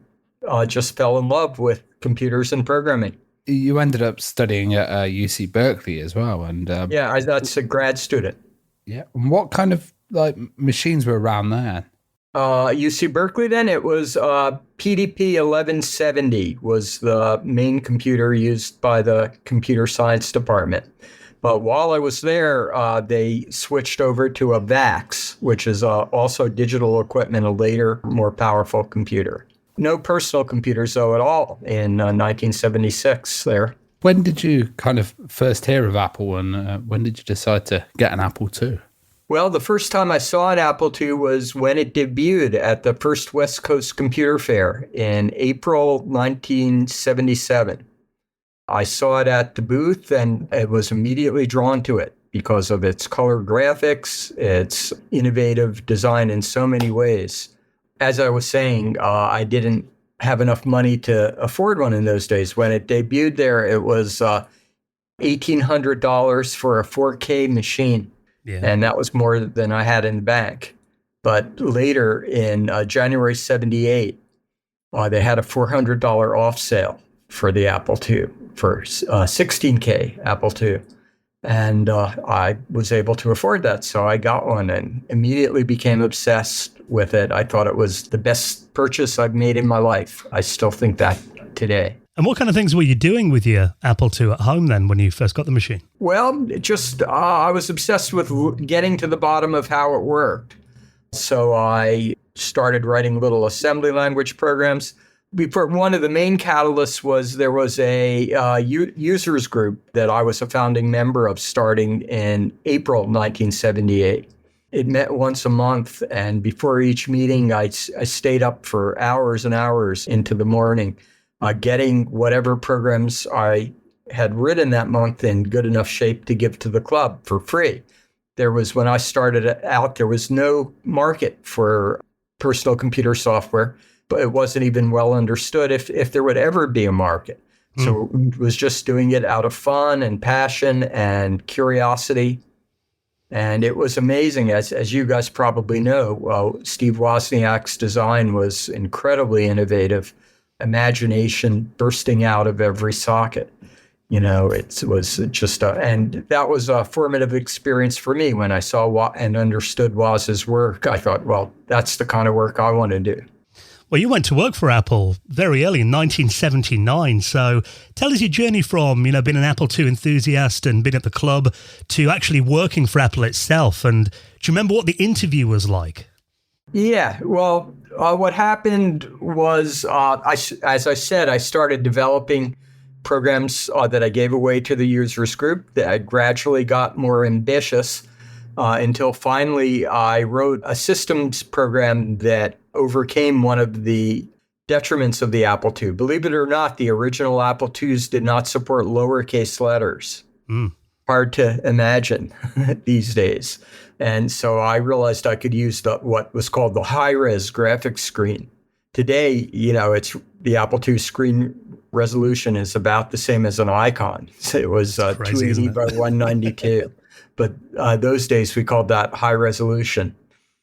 just fell in love with computers and programming. You ended up studying at UC Berkeley as well. And that's a grad student. Yeah. And what kind of machines were around there? UC Berkeley, then, it was PDP 1170 was the main computer used by the computer science department. But while I was there, they switched over to a VAX, which is also digital equipment, a later, more powerful computer. No personal computers, though, at all in 1976 there. When did you kind of first hear of Apple, and when did you decide to get an Apple II? Well, the first time I saw an Apple II was when it debuted at the first West Coast Computer Fair in April 1977. I saw it at the booth and I was immediately drawn to it because of its color graphics, its innovative design in so many ways. As I was saying, I didn't have enough money to afford one in those days. When it debuted there, it was $1,800 for a 4K machine. Yeah. And that was more than I had in the bank. But later in January 78, they had a $400 off sale for the Apple II, for 16K Apple II. And I was able to afford that. So I got one and immediately became obsessed with it. I thought it was the best purchase I've made in my life. I still think that today. And what kind of things were you doing with your Apple II at home then when you first got the machine? Well, just I was obsessed with getting to the bottom of how it worked. So I started writing little assembly language programs. Before, one of the main catalysts was there was a users group that I was a founding member of starting in April 1978. It met once a month, and before each meeting, I stayed up for hours and hours into the morning, getting whatever programs I had written that month in good enough shape to give to the club for free. When I started out, there was no market for personal computer software, but it wasn't even well understood if there would ever be a market. So it was just doing it out of fun and passion and curiosity. And it was amazing, as you guys probably know, Steve Wozniak's design was incredibly innovative. Imagination bursting out of every socket. You know, it was just and that was a formative experience for me when I saw and understood Woz's work. I thought, well, that's the kind of work I want to do. Well, you went to work for Apple very early in 1979. So tell us your journey from, being an Apple II enthusiast and being at the club to actually working for Apple itself. And do you remember what the interview was like? Yeah, well, what happened was, as I said, I started developing programs that I gave away to the users group. That I gradually got more ambitious until finally I wrote a systems program that overcame one of the detriments of the Apple II. Believe it or not, the original Apple IIs did not support lowercase letters. Hard to imagine these days. And so I realized I could use what was called the high-res graphics screen. Today, it's the Apple II screen resolution is about the same as an icon. So it was 280 by 192. But those days we called that high resolution.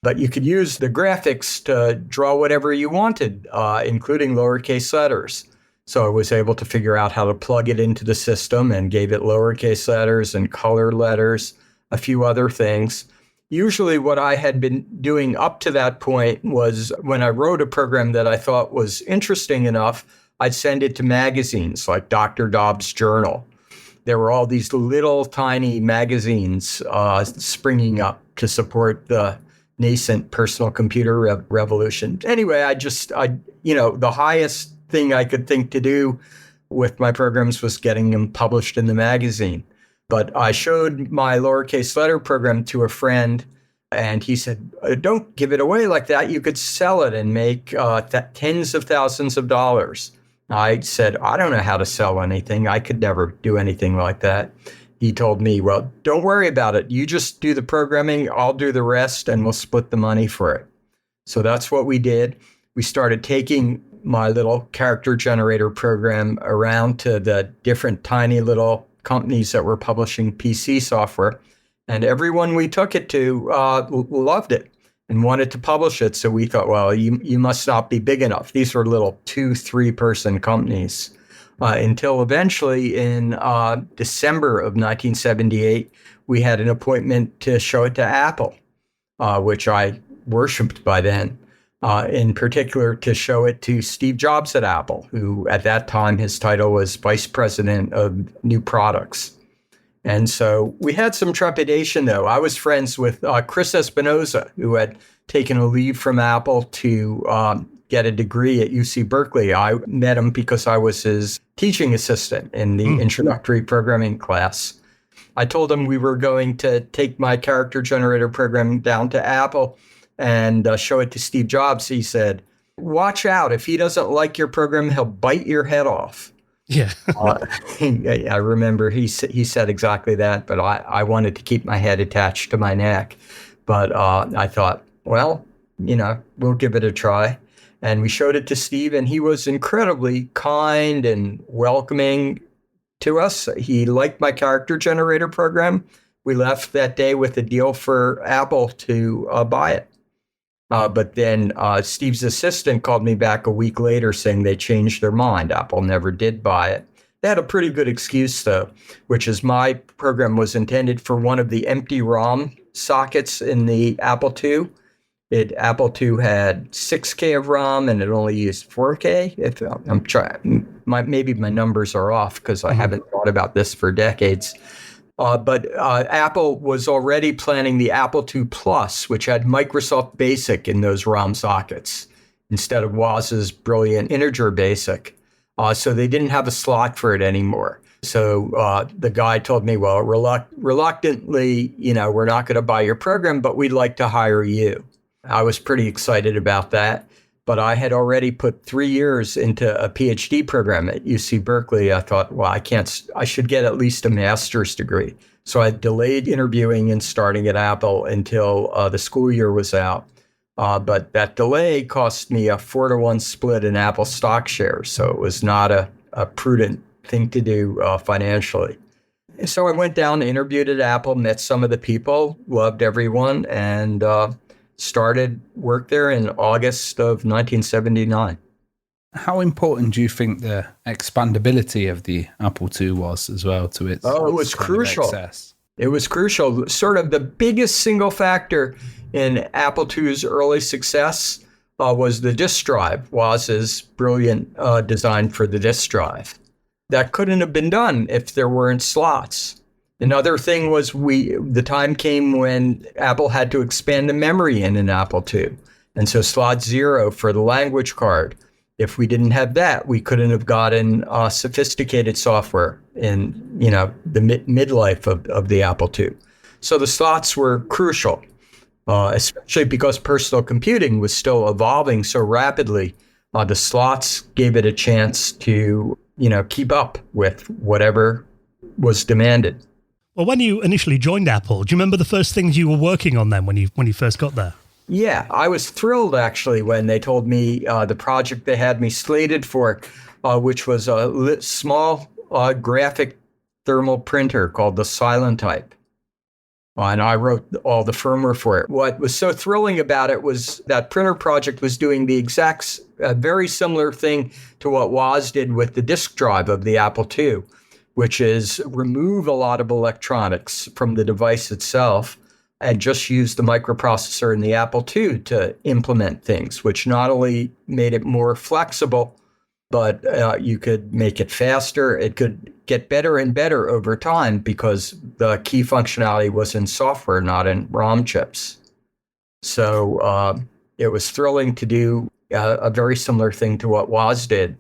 But you could use the graphics to draw whatever you wanted, including lowercase letters. So I was able to figure out how to plug it into the system and gave it lowercase letters and color letters, a few other things. Usually what I had been doing up to that point was when I wrote a program that I thought was interesting enough, I'd send it to magazines like Dr. Dobbs Journal. There were all these little tiny magazines springing up to support the nascent personal computer revolution. Anyway, the highest thing I could think to do with my programs was getting them published in the magazine. But I showed my lowercase letter program to a friend, and he said, don't give it away like that. You could sell it and make tens of thousands of dollars. I said, I don't know how to sell anything. I could never do anything like that. He told me, well, don't worry about it. You just do the programming. I'll do the rest, and we'll split the money for it. So that's what we did. We started taking my little character generator program around to the different tiny little companies that were publishing PC software. And everyone we took it to loved it and wanted to publish it. So we thought, well, you must not be big enough. These were little 2-3 person companies until eventually in December of 1978, we had an appointment to show it to Apple, which I worshiped by then. In particular, to show it to Steve Jobs at Apple, who at that time his title was Vice President of New Products. And so we had some trepidation, though. I was friends with Chris Espinosa, who had taken a leave from Apple to get a degree at UC Berkeley. I met him because I was his teaching assistant in the introductory programming class. I told him we were going to take my character generator program down to Apple and show it to Steve Jobs. He said, watch out. If he doesn't like your program, he'll bite your head off. Yeah. I remember he said exactly that, but I wanted to keep my head attached to my neck. But I thought, well, we'll give it a try. And we showed it to Steve, and he was incredibly kind and welcoming to us. He liked my character generator program. We left that day with a deal for Apple to buy it. But then Steve's assistant called me back a week later saying they changed their mind. Apple never did buy it. They had a pretty good excuse, though, which is my program was intended for one of the empty ROM sockets in the Apple II. Apple II had 6K of ROM, and it only used 4K. If I'm trying, maybe my numbers are off because I haven't thought about this for decades. But Apple was already planning the Apple II Plus, which had Microsoft BASIC in those ROM sockets instead of Woz's brilliant integer BASIC. So they didn't have a slot for it anymore. So the guy told me, well, reluctantly, we're not going to buy your program, but we'd like to hire you. I was pretty excited about that. But I had already put 3 years into a PhD program at UC Berkeley. I thought, well, I should get at least a master's degree. So I delayed interviewing and starting at Apple until the school year was out. But that delay cost me a 4-to-1 split in Apple stock shares. So it was not a prudent thing to do financially. So I went down, interviewed at Apple, met some of the people, loved everyone, and started work there in August of 1979. How important do you think the expandability of the Apple II was as well to its it was crucial. Success? It was crucial. Sort of the biggest single factor in Apple II's early success was the disk drive, Woz's brilliant design for the disk drive. That couldn't have been done if there weren't slots. Another thing was the time came when Apple had to expand the memory in an Apple II. And so slot 0 for the language card. If we didn't have that, we couldn't have gotten sophisticated software in, the midlife of the Apple II. So the slots were crucial, especially because personal computing was still evolving so rapidly. The slots gave it a chance to, keep up with whatever was demanded. Well, when you initially joined Apple, do you remember the first things you were working on then when you first got there? Yeah, I was thrilled actually when they told me the project they had me slated for, which was a small graphic thermal printer called the Silent Type. And I wrote all the firmware for it. What was so thrilling about it was that printer project was doing the very similar thing to what Woz did with the disk drive of the Apple II, which is remove a lot of electronics from the device itself and just use the microprocessor in the Apple II to implement things, which not only made it more flexible, but you could make it faster. It could get better and better over time because the key functionality was in software, not in ROM chips. So it was thrilling to do a very similar thing to what Woz did.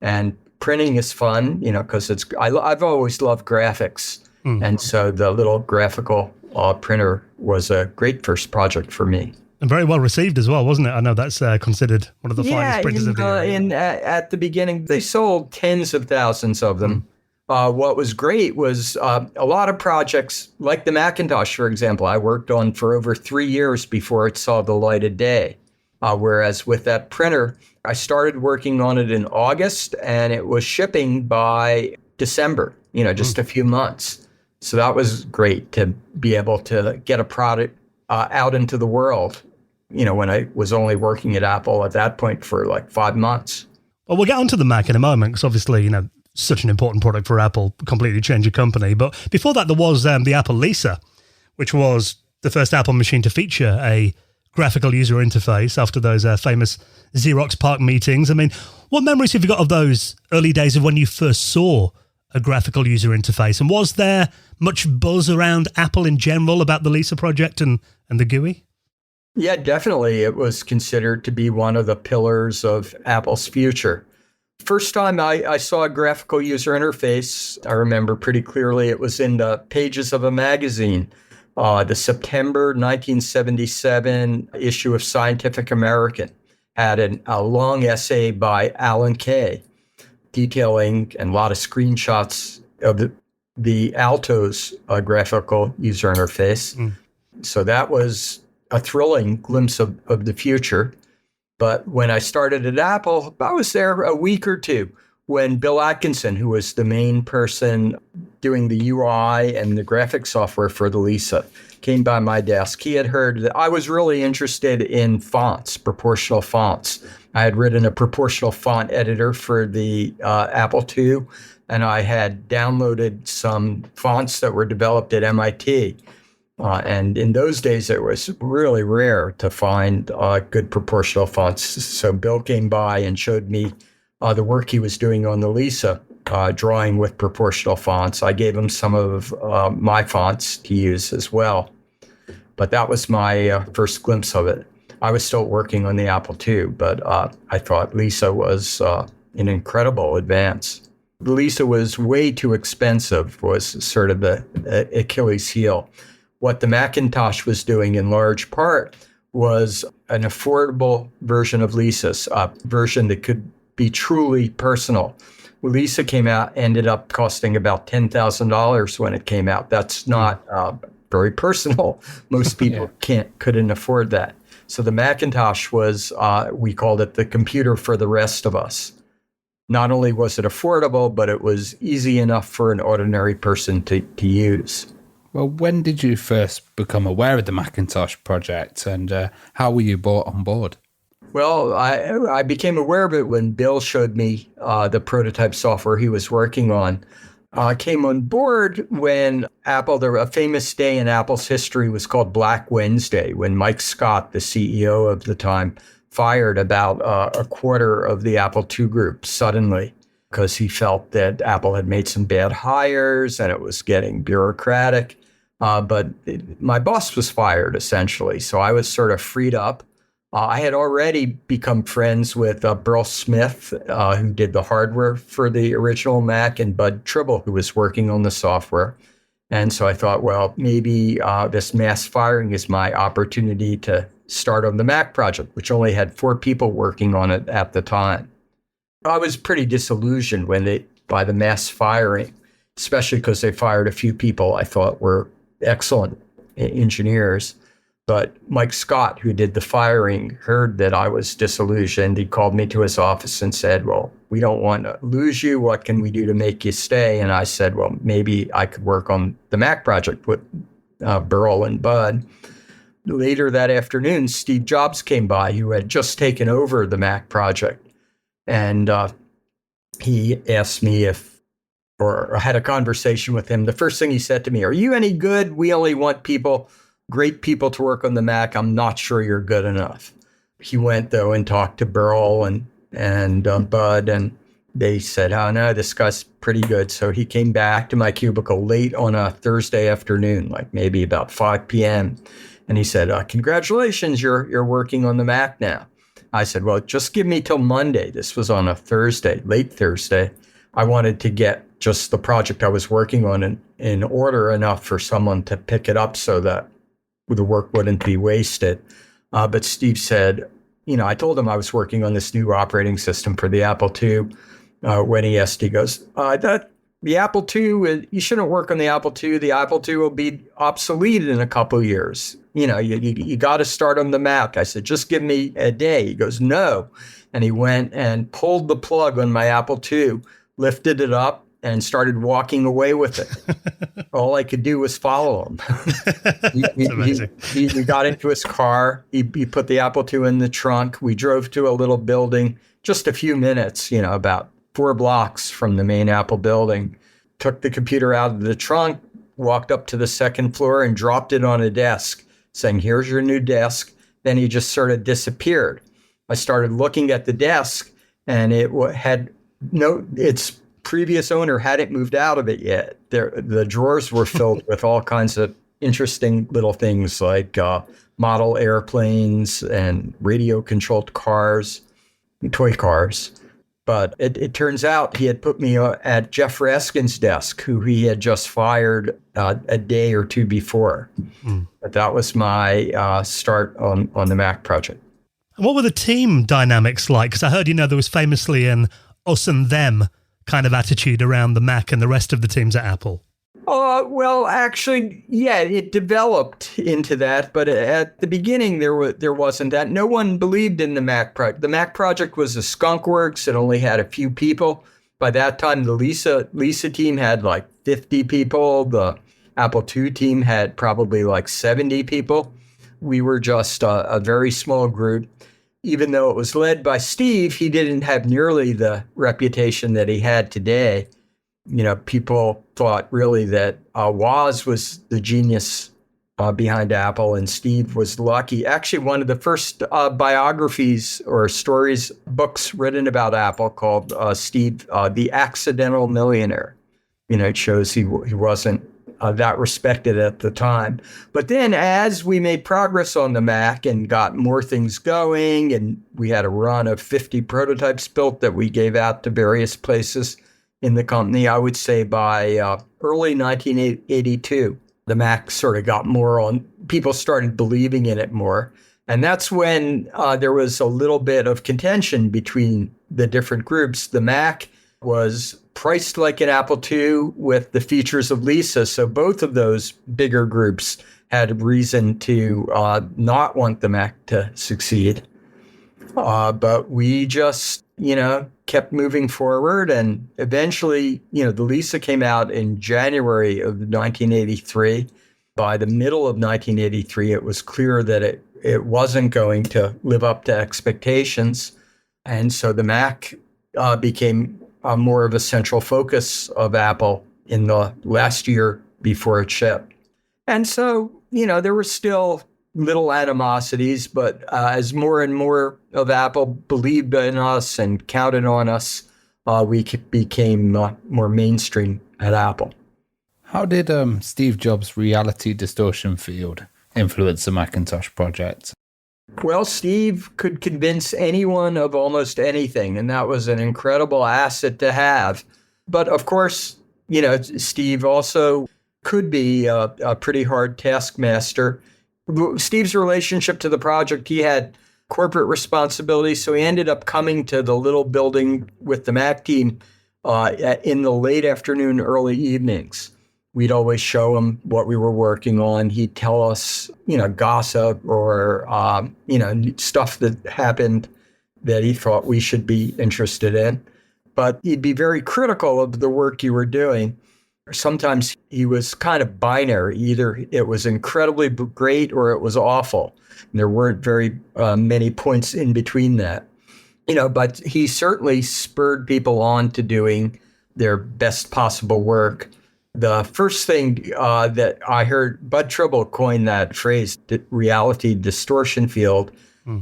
And printing is fun, because I've always loved graphics. And so the little graphical printer was a great first project for me. And very well received as well, wasn't it? I know that's considered one of the finest printers of the year. At the beginning, they sold tens of thousands of them. What was great was a lot of projects, like the Macintosh, for example, I worked on for over 3 years before it saw the light of day. Whereas with that printer, I started working on it in August, and it was shipping by December, just a few months. So that was great to be able to get a product out into the world, when I was only working at Apple at that point for like 5 months. Well, we'll get onto the Mac in a moment because obviously, such an important product for Apple, completely changed your company. But before that, there was the Apple Lisa, which was the first Apple machine to feature a graphical user interface after those famous Xerox PARC meetings. I mean, what memories have you got of those early days of when you first saw a graphical user interface? And was there much buzz around Apple in general about the Lisa project and the GUI? Yeah, definitely. It was considered to be one of the pillars of Apple's future. First time I saw a graphical user interface, I remember pretty clearly, it was in the pages of a magazine. The September 1977 issue of Scientific American had a long essay by Alan Kay detailing and a lot of screenshots of the Alto's graphical user interface. So that was a thrilling glimpse of the future. But when I started at Apple, I was there a week or two when Bill Atkinson, who was the main person doing the UI and the graphic software for the Lisa, came by my desk. He had heard that I was really interested in fonts, proportional fonts. I had written a proportional font editor for the Apple II, and I had downloaded some fonts that were developed at MIT. And in those days, it was really rare to find good proportional fonts. So Bill came by and showed me the work he was doing on the Lisa, drawing with proportional fonts. I gave him some of my fonts to use as well. But that was my first glimpse of it. I was still working on the Apple II, but I thought Lisa was an incredible advance. The Lisa was way too expensive, was sort of the Achilles heel. What the Macintosh was doing in large part was an affordable version of Lisa's, a version that could be truly personal. Lisa came out, ended up costing about $10,000 when it came out. That's not very personal. Most people couldn't afford that. So the Macintosh was, we called it the computer for the rest of us. Not only was it affordable, but it was easy enough for an ordinary person to use. Well, when did you first become aware of the Macintosh project, and how were you brought on board? Well, I became aware of it when Bill showed me the prototype software he was working on. I came on board when a famous day in Apple's history was called Black Wednesday, when Mike Scott, the CEO of the time, fired about a quarter of the Apple II group suddenly because he felt that Apple had made some bad hires and it was getting bureaucratic. But my boss was fired, essentially. So I was sort of freed up. I had already become friends with Burl Smith, who did the hardware for the original Mac, and Bud Tribble, who was working on the software. And so I thought, well, maybe this mass firing is my opportunity to start on the Mac project, which only had 4 people working on it at the time. I was pretty disillusioned by the mass firing, especially because they fired a few people I thought were excellent engineers. But Mike Scott, who did the firing, heard that I was disillusioned. He called me to his office and said, well, we don't want to lose you. What can we do to make you stay? And I said, well, maybe I could work on the Mac project Burl and Bud. Later that afternoon, Steve Jobs came by, who had just taken over the Mac project. And he asked me or I had a conversation with him. The first thing he said to me, "Are you any good? We only want great people to work on the Mac. I'm not sure you're good enough." He went, though, and talked to Burl and Bud, and they said, "Oh, no, this guy's pretty good." So he came back to my cubicle late on a Thursday afternoon, like maybe about 5 p.m. And he said, "Congratulations, you're working on the Mac now." I said, "Well, just give me till Monday." This was on a Thursday, late Thursday. I wanted to get just the project I was working on in order enough for someone to pick it up so that the work wouldn't be wasted. But Steve said, I told him I was working on this new operating system for the Apple II. When he asked, he goes, the Apple II, you shouldn't work on the Apple II. The Apple II will be obsolete in a couple of years. You got to start on the Mac. I said, "Just give me a day." He goes, "No." And he went and pulled the plug on my Apple II, lifted it up, and started walking away with it. All I could do was follow him. He got into his car. He put the Apple II in the trunk. We drove to a little building, just a few minutes, about 4 blocks from the main Apple building. Took the computer out of the trunk, walked up to the second floor and dropped it on a desk, saying, "Here's your new desk." Then he just sort of disappeared. I started looking at the desk, and it had its previous owner hadn't moved out of it yet. The drawers were filled with all kinds of interesting little things like model airplanes and radio-controlled cars, toy cars. But it turns out he had put me at Jeff Raskin's desk, who he had just fired a day or two before. But that was my start on the Mac project. And what were the team dynamics like? Because I heard, there was famously an us and them kind of attitude around the Mac and the rest of the teams at Apple. Well, actually, yeah, it developed into that. But at the beginning, there wasn't that. No one believed in the Mac project. The Mac project was a skunkworks. It only had a few people. By that time, the Lisa team had like 50 people. The Apple II team had probably like 70 people. We were just a very small group. Even though it was led by Steve, he didn't have nearly the reputation that he had today. People thought really that Woz was the genius behind Apple, and Steve was lucky. Actually, one of the first biographies or books written about Apple called Steve, The Accidental Millionaire. It shows he wasn't that respected at the time. But then as we made progress on the Mac and got more things going, and we had a run of 50 prototypes built that we gave out to various places in the company, I would say by early 1982, the Mac sort of got more on, people started believing in it more. And that's when there was a little bit of contention between the different groups. The Mac was priced like an Apple II with the features of Lisa. So both of those bigger groups had reason to not want the Mac to succeed. But we just, kept moving forward. And eventually, the Lisa came out in January of 1983. By the middle of 1983, it was clear that it wasn't going to live up to expectations. And so the Mac became more of a central focus of Apple in the last year before it shipped. And so, there were still little animosities, but as more and more of Apple believed in us and counted on us, we became more mainstream at Apple. How did Steve Jobs' reality distortion field influence the Macintosh project? Well, Steve could convince anyone of almost anything, and that was an incredible asset to have. But of course, Steve also could be a pretty hard taskmaster. Steve's relationship to the project, he had corporate responsibility, so he ended up coming to the little building with the Mac team in the late afternoon, early evenings. We'd always show him what we were working on. He'd tell us, gossip or, stuff that happened that he thought we should be interested in. But he'd be very critical of the work you were doing. Sometimes he was kind of binary. Either it was incredibly great or it was awful. And there weren't very many points in between that. But he certainly spurred people on to doing their best possible work. The first thing that I heard, Bud Tribble coined that phrase, reality distortion field,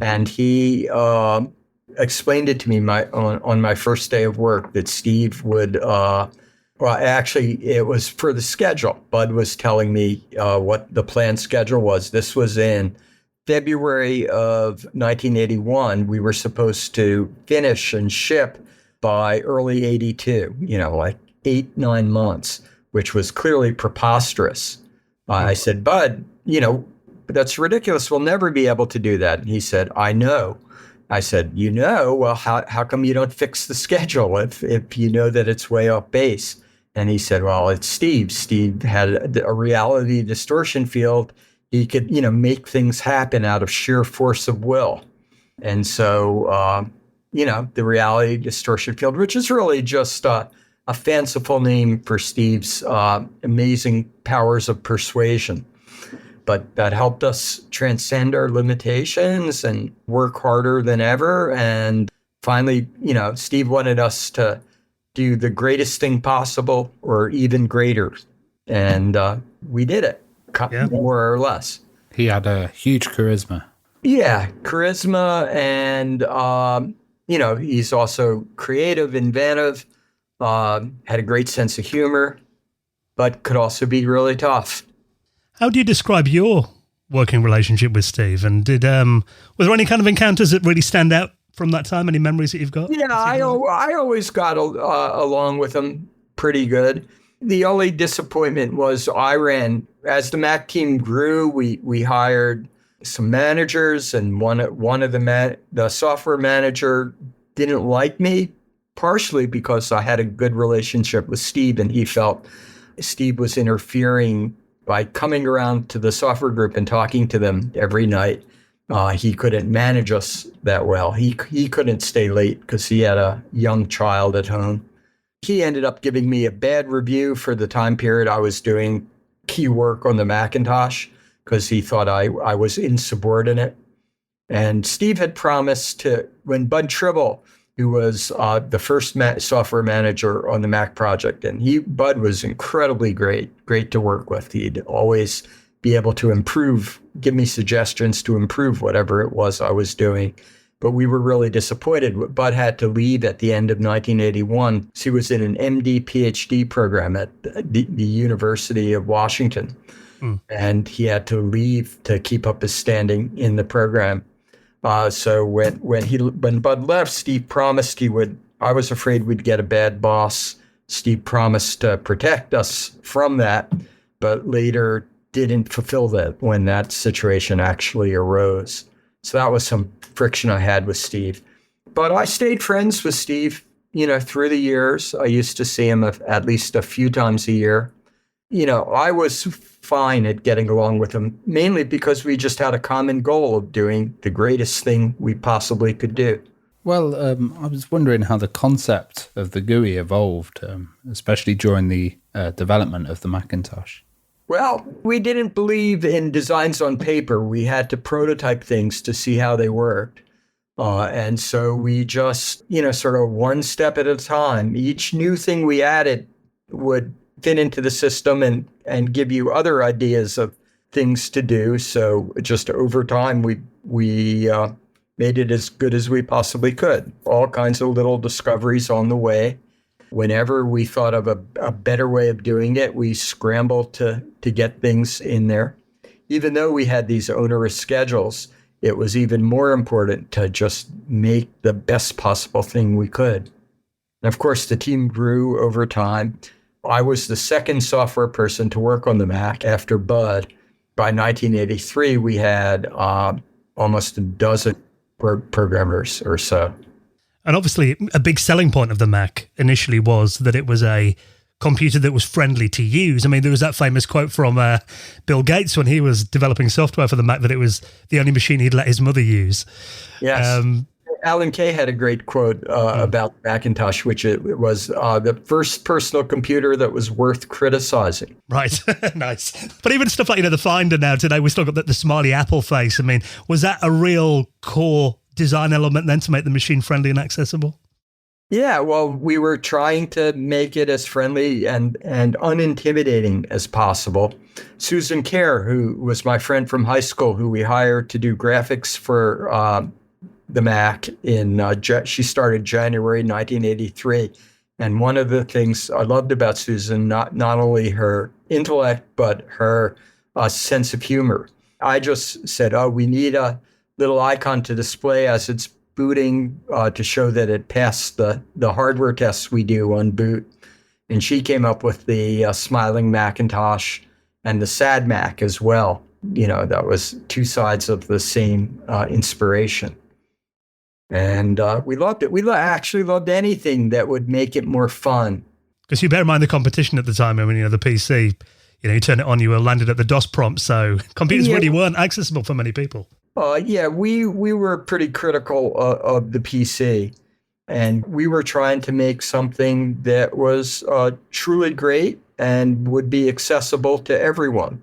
and he explained it to me on my first day of work that Steve would, actually, it was for the schedule. Bud was telling me what the planned schedule was. This was in February of 1981. We were supposed to finish and ship by early 82, like 8-9 months, which was clearly preposterous. I said, Bud, that's ridiculous. We'll never be able to do that. And he said, I know. I said, well, how come you don't fix the schedule if you know that it's way off base? And he said, well, it's Steve. Steve had a reality distortion field. He could, make things happen out of sheer force of will. And so, the reality distortion field, which is really just a fanciful name for Steve's amazing powers of persuasion. But that helped us transcend our limitations and work harder than ever. And finally, Steve wanted us to do the greatest thing possible or even greater. And we did it, more or less. He had a huge charisma. Yeah, charisma. And, he's also creative, inventive, had a great sense of humor, but could also be really tough. How do you describe your working relationship with Steve? And was there any kind of encounters that really stand out from that time? Any memories that you've got? Yeah, I always got along with him pretty good. The only disappointment was as the Mac team grew, we hired some managers, and one of the software manager didn't like me, partially because I had a good relationship with Steve, and he felt Steve was interfering by coming around to the software group and talking to them every night. He couldn't manage us that well. He couldn't stay late because he had a young child at home. He ended up giving me a bad review for the time period I was doing key work on the Macintosh because he thought I was insubordinate. And Steve had promised when Bud Tribble, who was the first software manager on the Mac project, and Bud was incredibly great to work with. He'd always be able to give me suggestions to improve whatever it was I was doing. But we were really disappointed. Bud had to leave at the end of 1981. He was in an MD PhD program at the University of Washington. And he had to leave to keep up his standing in the program. So when Bud left, Steve promised he would. I was afraid we'd get a bad boss. Steve promised to protect us from that, but later didn't fulfill that when that situation actually arose. So that was some friction I had with Steve. But I stayed friends with Steve, through the years. I used to see him at least a few times a year. I was fine at getting along with him, mainly because we just had a common goal of doing the greatest thing we possibly could do. Well, I was wondering how the concept of the GUI evolved, especially during the development of the Macintosh. Well, we didn't believe in designs on paper. We had to prototype things to see how they worked. And so we just, sort of one step at a time. Each new thing we added would fit into the system and give you other ideas of things to do. So just over time, we made it as good as we possibly could. All kinds of little discoveries on the way. Whenever we thought of a better way of doing it, we scrambled to get things in there. Even though we had these onerous schedules, it was even more important to just make the best possible thing we could. And of course, the team grew over time. I was the second software person to work on the Mac after Bud. By 1983, we had almost a dozen programmers or so. And obviously, a big selling point of the Mac initially was that it was a computer that was friendly to use. I mean, there was that famous quote from Bill Gates when he was developing software for the Mac that it was the only machine he'd let his mother use. Yes. Alan Kay had a great quote about Macintosh, which it was the first personal computer that was worth criticizing. Right. Nice. But even stuff like, the Finder now today, we still got the smiley Apple face. I mean, was that a real core design element then to make the machine friendly and accessible? Yeah, well, we were trying to make it as friendly and unintimidating as possible. Susan Kerr, who was my friend from high school, who we hired to do graphics for the Mac she started January 1983. And one of the things I loved about Susan, not only her intellect, but her sense of humor. I just said, we need a little icon to display as it's booting to show that it passed the hardware tests we do on boot. And she came up with the smiling Macintosh and the sad Mac as well. That was two sides of the same inspiration. And we loved it. We actually loved anything that would make it more fun. Because you bear in mind the competition at the time. I mean, the PC, you turn it on, you were landed at the DOS prompt. So computers really weren't accessible for many people. We were pretty critical of the PC, and we were trying to make something that was truly great and would be accessible to everyone.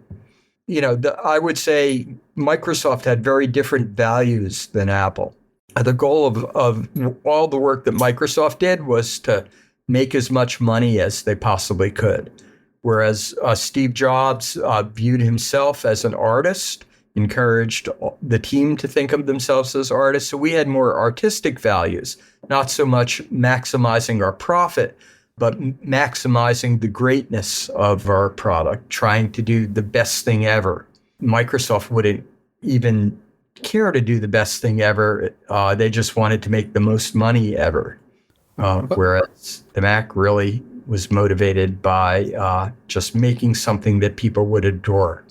I would say Microsoft had very different values than Apple. The goal of all the work that Microsoft did was to make as much money as they possibly could, whereas Steve Jobs viewed himself as an artist, encouraged the team to think of themselves as artists. So we had more artistic values, not so much maximizing our profit, but maximizing the greatness of our product, trying to do the best thing ever. Microsoft wouldn't even care to do the best thing ever. They just wanted to make the most money ever. Whereas the Mac really was motivated by just making something that people would adore.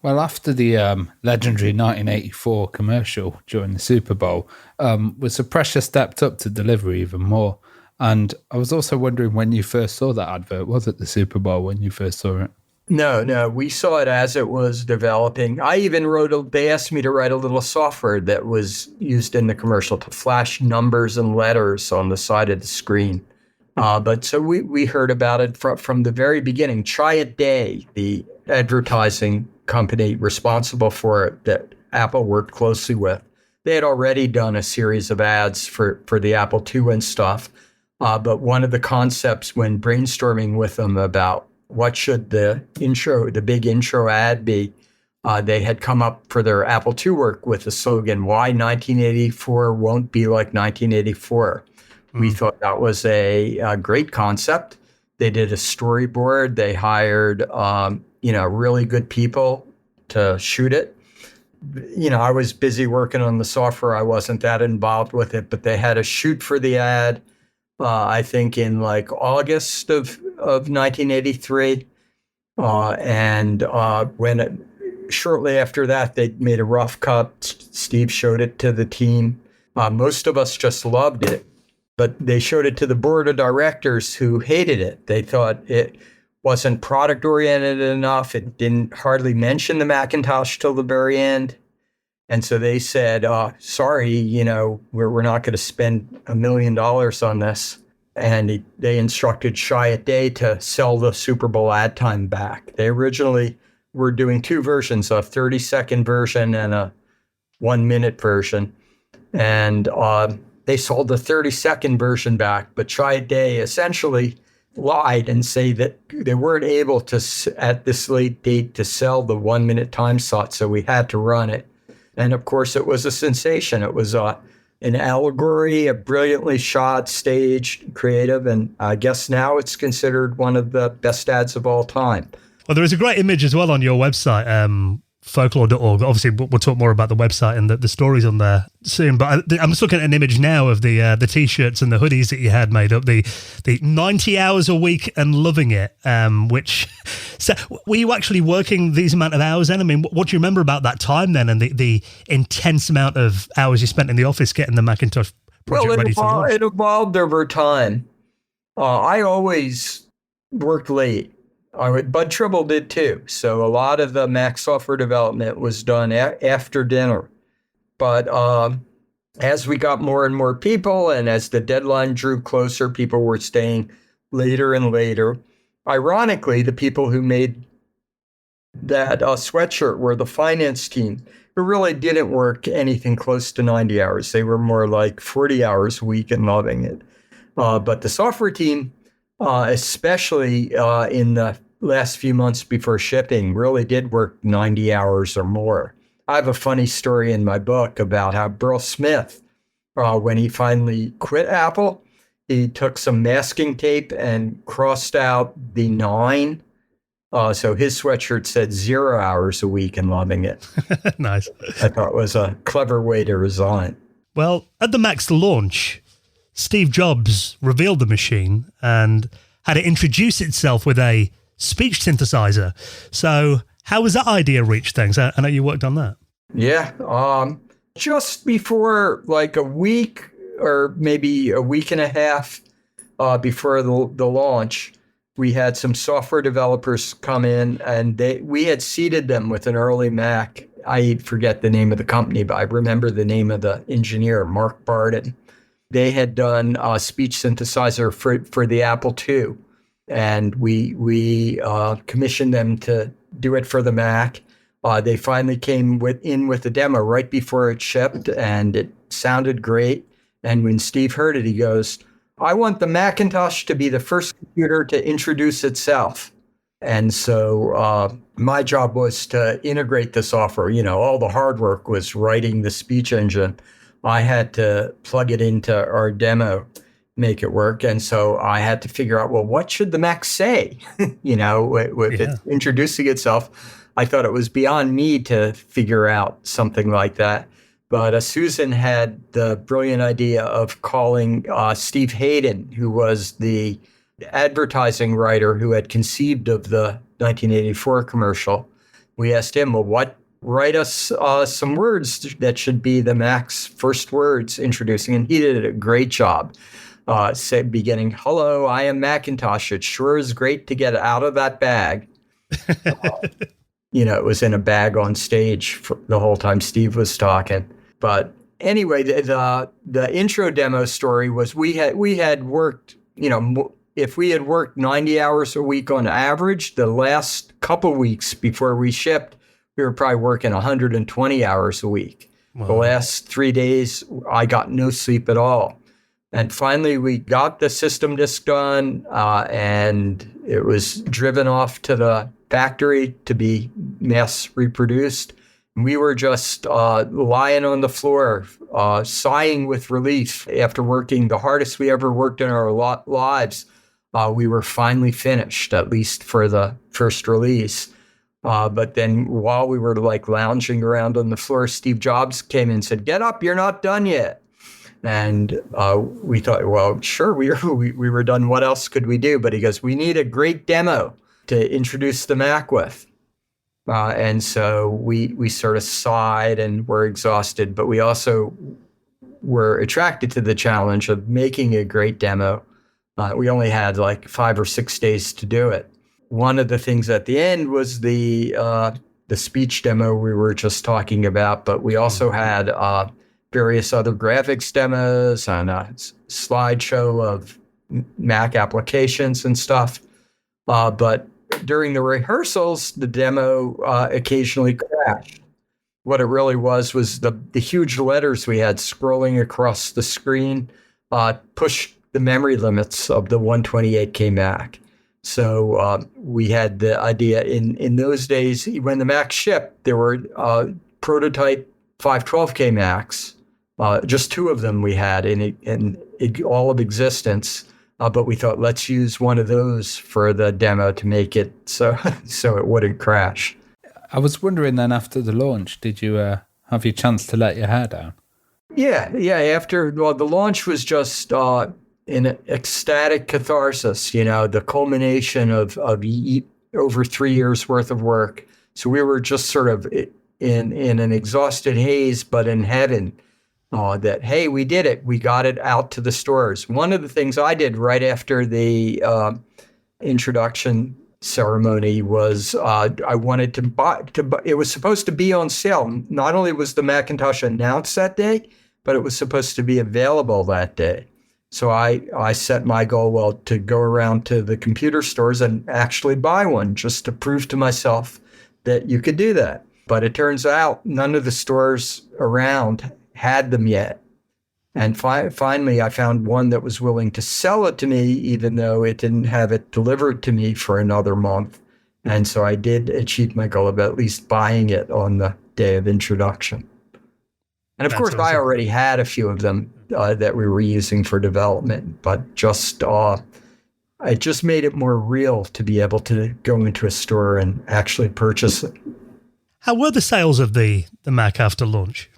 Well, after the legendary 1984 commercial during the Super Bowl, was the pressure stepped up to deliver even more? And I was also wondering when you first saw that advert, was it the Super Bowl when you first saw it? No, we saw it as it was developing. I even they asked me to write a little software that was used in the commercial to flash numbers and letters on the side of the screen. But so we heard about it from the very beginning. Try It Day, the advertising company responsible for it that Apple worked closely with. They had already done a series of ads for the Apple II and stuff. But one of the concepts when brainstorming with them about what should the big intro ad be, they had come up for their Apple II work with the slogan, "Why 1984 won't be like 1984." We thought that was a great concept. They did a storyboard. They hired really good people to shoot it. I was busy working on the software. I wasn't that involved with it, but they had a shoot for the ad, I think in like August of 1983. Shortly after that, they made a rough cut. Steve showed it to the team. Most of us just loved it, but they showed it to the board of directors who hated it. They thought it wasn't product oriented enough. It didn't hardly mention the Macintosh till the very end. And so they said, sorry, we're not going to spend $1 million on this. And they instructed Try It Day to sell the Super Bowl ad time back. They originally were doing two versions, a 30-second version and a 1-minute version. And they sold the 30-second version back, but Try It Day essentially lied and say that they weren't able to, at this late date, to sell the 1-minute time slot, so we had to run it. And of course, it was a sensation. It was an allegory, a brilliantly shot, staged, creative, and I guess now it's considered one of the best ads of all time. Well, there is a great image as well on your website, folklore.org. Obviously, we'll talk more about the website and the stories on there soon. But I'm just looking at an image now of the T-shirts and the hoodies that you had made up, the 90 hours a week and loving it, so were you actually working these amount of hours then? I mean, what do you remember about that time then and the intense amount of hours you spent in the office getting the Macintosh project ready for launch? It evolved over time. I always worked late. Bud Tribble did too. So a lot of the Mac software development was done after dinner. But as we got more and more people, and as the deadline drew closer, people were staying later and later. Ironically, the people who made that sweatshirt were the finance team, who really didn't work anything close to 90 hours. They were more like 40 hours a week and loving it. But the software team, especially in the last few months before shipping, really did work 90 hours or more. I have a funny story in my book about how Burl Smith, when he finally quit Apple, he took some masking tape and crossed out the 9. So his sweatshirt said 0 hours a week and loving it. Nice. I thought it was a clever way to resign. Well, at the Mac's launch, Steve Jobs revealed the machine and had it introduce itself with a speech synthesizer. So how was that idea reached things? I know you worked on that. Yeah. Just before like a week or maybe a week and a half before the launch, we had some software developers come in, and we had seeded them with an early Mac. I forget the name of the company, but I remember the name of the engineer, Mark Barden. They had done a speech synthesizer for the Apple II, and we commissioned them to do it for the Mac. They finally came in with a demo right before it shipped, and it sounded great. And when Steve heard it, he goes, "I want the Macintosh to be the first computer to introduce itself." And so my job was to integrate the software. You know, all the hard work was writing the speech engine. I had to plug it into our demo, make it work. And so I had to figure out, well, what should the Mac say? You know, with it introducing itself. I thought it was beyond me to figure out something like that. But Susan had the brilliant idea of calling Steve Hayden, who was the advertising writer who had conceived of the 1984 commercial. We asked him, well, write us some words that should be the Mac's first words introducing. And he did a great job. Beginning, "Hello, I am Macintosh. It sure is great to get out of that bag." You know, it was in a bag on stage for the whole time Steve was talking. But anyway, the intro demo story was we had worked, you know, if we had worked 90 hours a week on average, the last couple weeks before we shipped, we were probably working 120 hours a week. Wow. The last 3 days, I got no sleep at all. And finally, we got the system disk done, and it was driven off to the factory to be mass reproduced. We were just lying on the floor, sighing with relief after working the hardest we ever worked in our lives. We were finally finished, at least for the first release. But then while we were like lounging around on the floor, Steve Jobs came in and said, "Get up, you're not done yet." And we thought, well, sure, we were done. What else could we do? But he goes, "We need a great demo to introduce the Mac with." And so we sort of sighed and were exhausted, but we also were attracted to the challenge of making a great demo. We only had like 5 or 6 days to do it. One of the things at the end was the speech demo we were just talking about, but we also had various other graphics demos and a slideshow of Mac applications and stuff. But during the rehearsals, the demo occasionally crashed. What it really was the huge letters we had scrolling across the screen pushed the memory limits of the 128K Mac. So we had the idea in those days, when the Mac shipped, there were prototype 512K Macs. Just 2 of them we had in all of existence. But we thought, let's use one of those for the demo to make it so it wouldn't crash. I was wondering then, after the launch, did you have your chance to let your hair down? Yeah. The launch was just an ecstatic catharsis. You know, the culmination of over 3 years worth of work. So we were just sort of in an exhausted haze, but in heaven. That, hey, we did it. We got it out to the stores. One of the things I did right after the introduction ceremony was I wanted to buy. It was supposed to be on sale. Not only was the Macintosh announced that day, but it was supposed to be available that day. So I set my goal, well, to go around to the computer stores and actually buy one just to prove to myself that you could do that. But it turns out none of the stores around had them yet. And finally, I found one that was willing to sell it to me, even though it didn't have it delivered to me for another month. And so I did achieve my goal of at least buying it on the day of introduction. And of course, I already had a few of them that we were using for development, but it just made it more real to be able to go into a store and actually purchase it. How were the sales of the Mac after launch?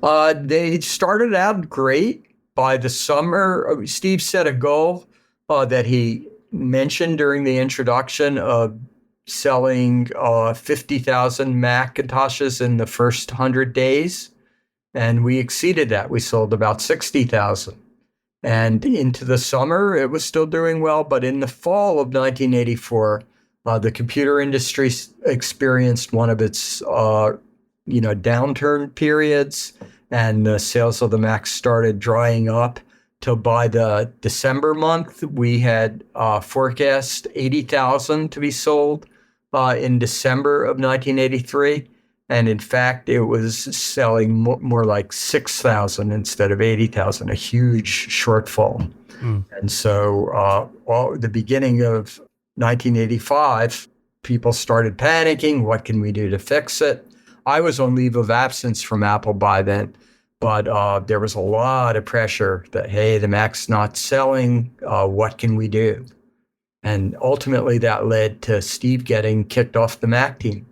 They started out great. By the summer, Steve set a goal that he mentioned during the introduction of selling 50,000 Macintoshes in the first 100 days. And we exceeded that. We sold about 60,000. And into the summer, it was still doing well. But in the fall of 1984, the computer industry experienced one of its downturn periods, and the sales of the Mac started drying up. Till by the December month, we had forecast 80,000 to be sold in December of 1983. And in fact, it was selling more like 6,000 instead of 80,000, a huge shortfall. And so the beginning of 1985, people started panicking. What can we do to fix it? I was on leave of absence from Apple by then, but there was a lot of pressure that, hey, the Mac's not selling. What can we do? And ultimately, that led to Steve getting kicked off the Mac team,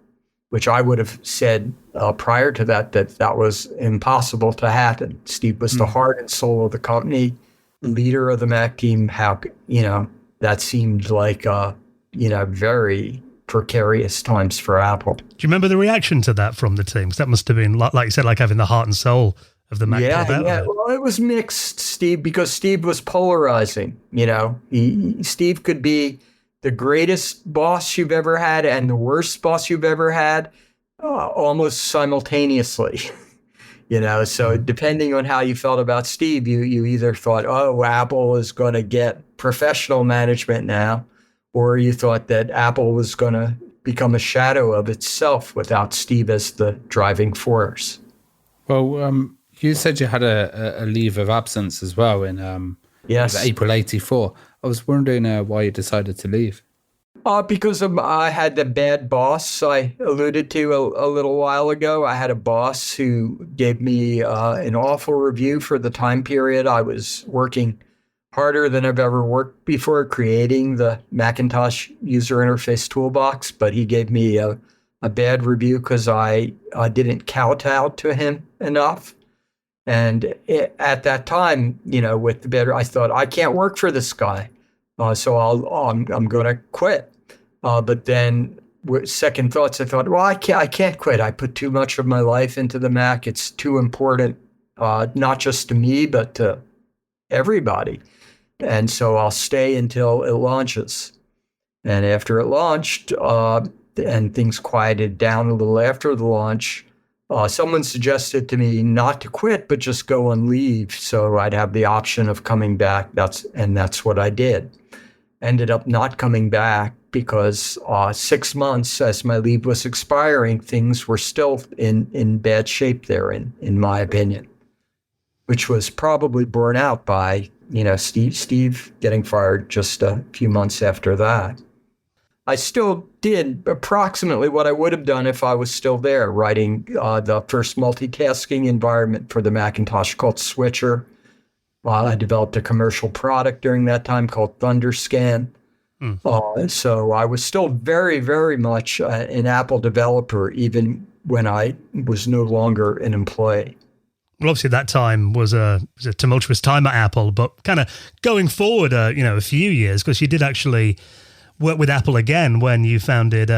which I would have said prior to that was impossible to happen. Steve was the heart and soul of the company, leader of the Mac team. How, that seemed like, very precarious times for Apple. Do you remember the reaction to that from the team? 'Cause that must have been, like you said, like having the heart and soul of the Mac team. Yeah. Well, it was mixed, Steve, because Steve was polarizing. Steve could be the greatest boss you've ever had and the worst boss you've ever had almost simultaneously. So depending on how you felt about Steve, you either thought, oh, Apple is going to get professional management now, or you thought that Apple was going to become a shadow of itself without Steve as the driving force. Well, you said you had a leave of absence as well in April 84. I was wondering why you decided to leave. Because I had the bad boss I alluded to a little while ago. I had a boss who gave me an awful review for the time period. I was working harder than I've ever worked before creating the Macintosh user interface toolbox, but he gave me a bad review because I didn't kowtow to him enough. And at that time, with the better, I thought, I can't work for this guy. So I'm going to quit. But then with second thoughts, I thought, well, I can't quit. I put too much of my life into the Mac. It's too important, not just to me, but to everybody. And so I'll stay until it launches. And after it launched, and things quieted down a little after the launch, someone suggested to me not to quit, but just go on leave. So I'd have the option of coming back. That's what I did. Ended up not coming back because 6 months as my leave was expiring, things were still in bad shape there, in my opinion, which was probably borne out by, Steve getting fired just a few months after that. I still did approximately what I would have done if I was still there, writing the first multitasking environment for the Macintosh called Switcher. I developed a commercial product during that time called ThunderScan. So I was still very, very much an Apple developer, even when I was no longer an employee. Well, obviously that time was a tumultuous time at Apple, but kind of going forward, a few years, because you did actually work with Apple again when you founded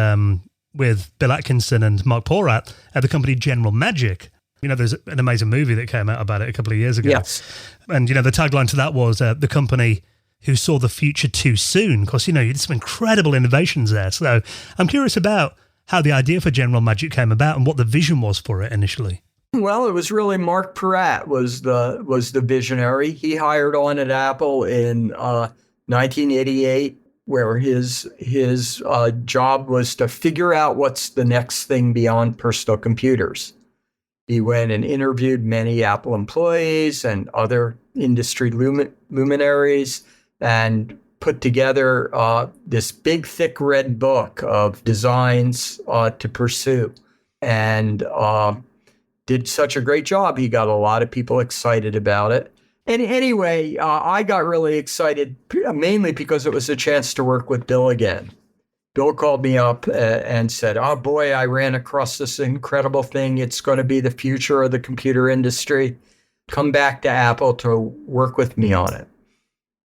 with Bill Atkinson and Mark Porat at the company General Magic. There's an amazing movie that came out about it a couple of years ago. Yes. And, the tagline to that was the company who saw the future too soon. Because, you did some incredible innovations there. So I'm curious about how the idea for General Magic came about and what the vision was for it initially. Well, it was really Mark Peratt was the visionary. He hired on at Apple in 1988, where his job was to figure out what's the next thing beyond personal computers. He went and interviewed many Apple employees and other industry luminaries, and put together this big, thick red book of designs to pursue, and did such a great job. He got a lot of people excited about it. And anyway, I got really excited mainly because it was a chance to work with Bill again. Bill called me up and said, "Oh boy, I ran across this incredible thing. It's going to be the future of the computer industry. Come back to Apple to work with me on it."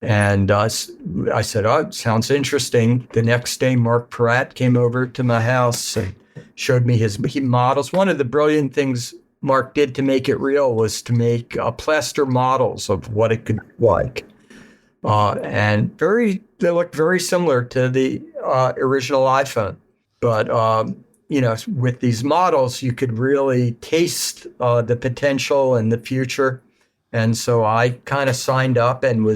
And I said, "Oh, it sounds interesting." The next day, Mark Peratt came over to my house and showed me his models. One of the brilliant things Mark did to make it real was to make plaster models of what it could look like. And they looked very similar to the original iPhone. But, with these models, you could really taste the potential and the future. And so I kind of signed up and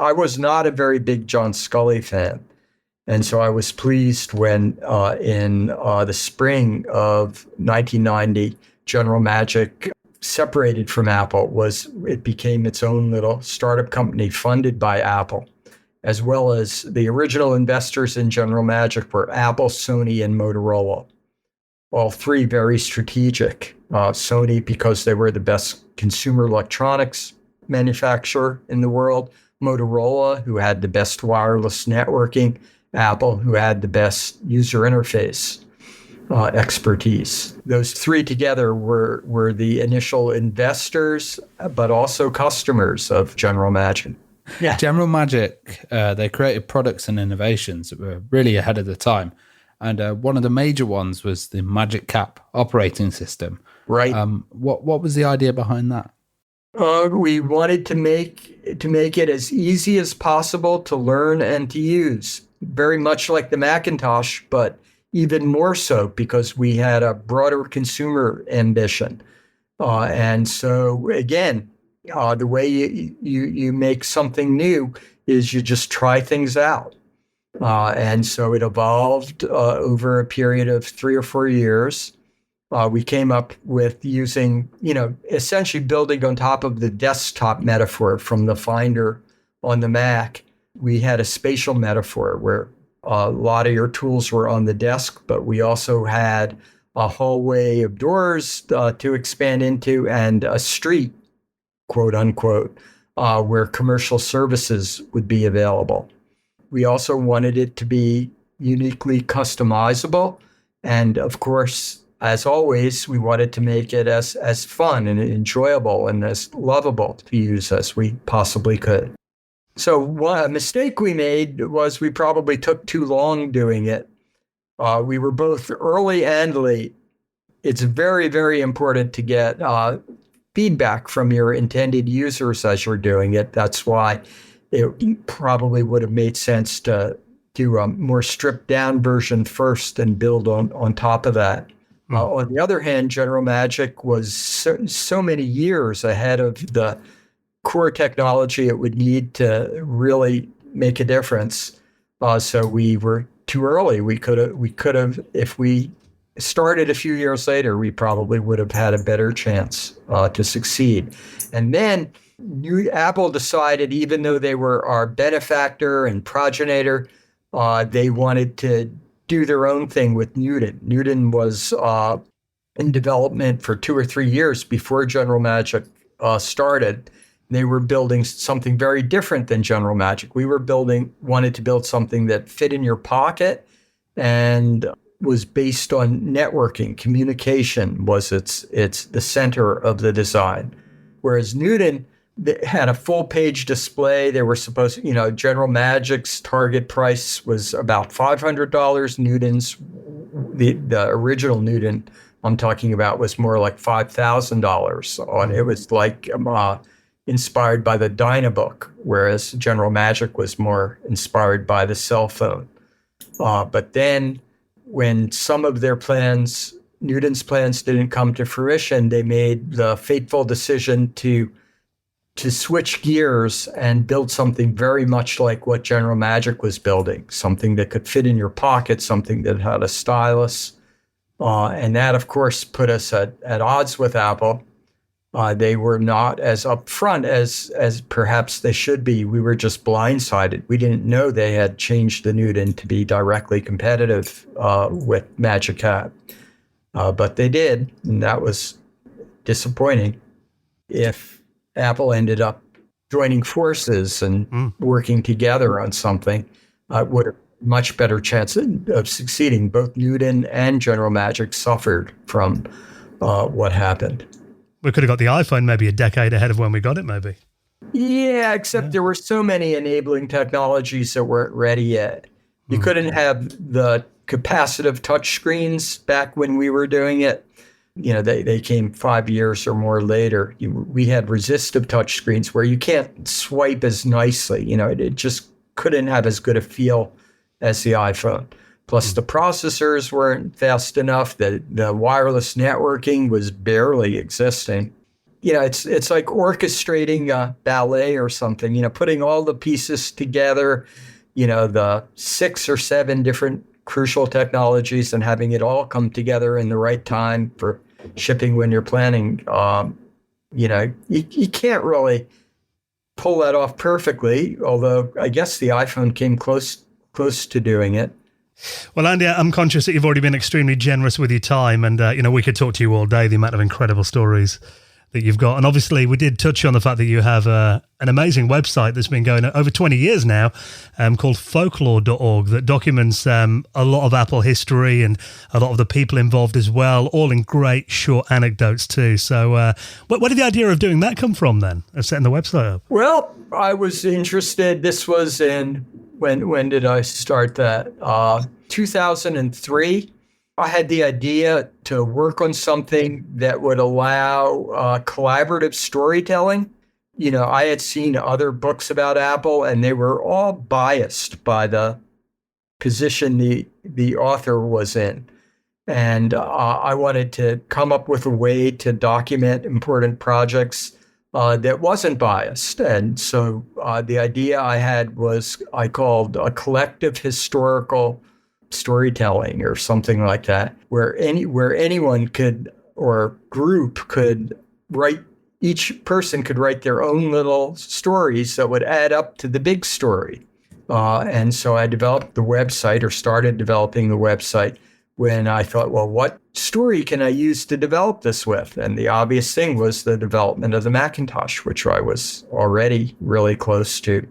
I was not a very big John Sculley fan. And so I was pleased when in the spring of 1990, General Magic separated from Apple. It became its own little startup company funded by Apple, as well as the original investors in General Magic were Apple, Sony, and Motorola. All three very strategic. Sony, because they were the best consumer electronics manufacturer in the world. Motorola, who had the best wireless networking. Apple, who had the best user interface expertise. Those three together were the initial investors, but also customers of General Magic. Yeah. General Magic, they created products and innovations that were really ahead of the time. And one of the major ones was the Magic Cap operating system. Right. What was the idea behind that? We wanted to make it as easy as possible to learn and to use. Very much like the Macintosh, but even more so because we had a broader consumer ambition. And so, again, the way you make something new is you just try things out. And so it evolved over a period of 3 or 4 years. We came up with using, essentially building on top of the desktop metaphor from the Finder on the Mac. We had a spatial metaphor where a lot of your tools were on the desk, but we also had a hallway of doors to expand into and a street, quote unquote, where commercial services would be available. We also wanted it to be uniquely customizable. And of course, as always, we wanted to make it as fun and enjoyable and as lovable to use as we possibly could. So one mistake we made was we probably took too long doing it. We were both early and late. It's very, very important to get feedback from your intended users as you're doing it. That's why it probably would have made sense to do a more stripped down version first and build on top of that. On the other hand, General Magic was so many years ahead of the core technology it would need to really make a difference. So we were too early. We could have, if we started a few years later, we probably would have had a better chance to succeed. And then Apple decided, even though they were our benefactor and progenitor, they wanted to do their own thing with Newton. Newton was in development for 2 or 3 years before General Magic started. They were building something very different than General Magic. We wanted to build something that fit in your pocket and was based on networking. Communication was the center of the design. Whereas Newton had a full page display. They were supposed, General Magic's target price was about $500. Newton's, the original Newton I'm talking about, was more like $5,000. It was like inspired by the Dynabook, whereas General Magic was more inspired by the cell phone. But then when some of their plans Newton's plans didn't come to fruition, they made the fateful decision to switch gears and build something very much like what General Magic was building, something that could fit in your pocket, something that had a stylus. And that, of course, put us at odds with Apple. They were not as upfront as perhaps they should be. We were just blindsided. We didn't know they had changed the Newton to be directly competitive with Magic Hat. But they did, and that was disappointing. If Apple ended up joining forces and working together on something, would have much better chance of succeeding. Both Newton and General Magic suffered from what happened. We could have got the iPhone maybe a decade ahead of when we got it, maybe. Yeah, except there were so many enabling technologies that weren't ready yet. You couldn't have the capacitive touchscreens back when we were doing it. They came 5 years or more later. We had resistive touchscreens where you can't swipe as nicely. It just couldn't have as good a feel as the iPhone. Plus, the processors weren't fast enough. The wireless networking was barely existing. It's like orchestrating a ballet or something. Putting all the pieces together. The 6 or 7 different crucial technologies and having it all come together in the right time for shipping when you're planning. You can't really pull that off perfectly. Although I guess the iPhone came close to doing it. Well, Andy, I'm conscious that you've already been extremely generous with your time, and we could talk to you all day, the amount of incredible stories that you've got. And obviously, we did touch on the fact that you have an amazing website that's been going over 20 years now, called folklore.org, that documents a lot of Apple history and a lot of the people involved as well, all in great short anecdotes too. So where did the idea of doing that come from then, of setting the website up? Well, I was interested. This was in, when did I start that? 2003. I had the idea to work on something that would allow collaborative storytelling. I had seen other books about Apple, and they were all biased by the position the author was in. And I wanted to come up with a way to document important projects that wasn't biased. And so the idea I had was I called a collective historical storytelling or something like that, where anyone could, or group could write, each person could write their own little stories that would add up to the big story. And so I developed the website, or started developing the website, when I thought, well, what story can I use to develop this with? And the obvious thing was the development of the Macintosh, which I was already really close to.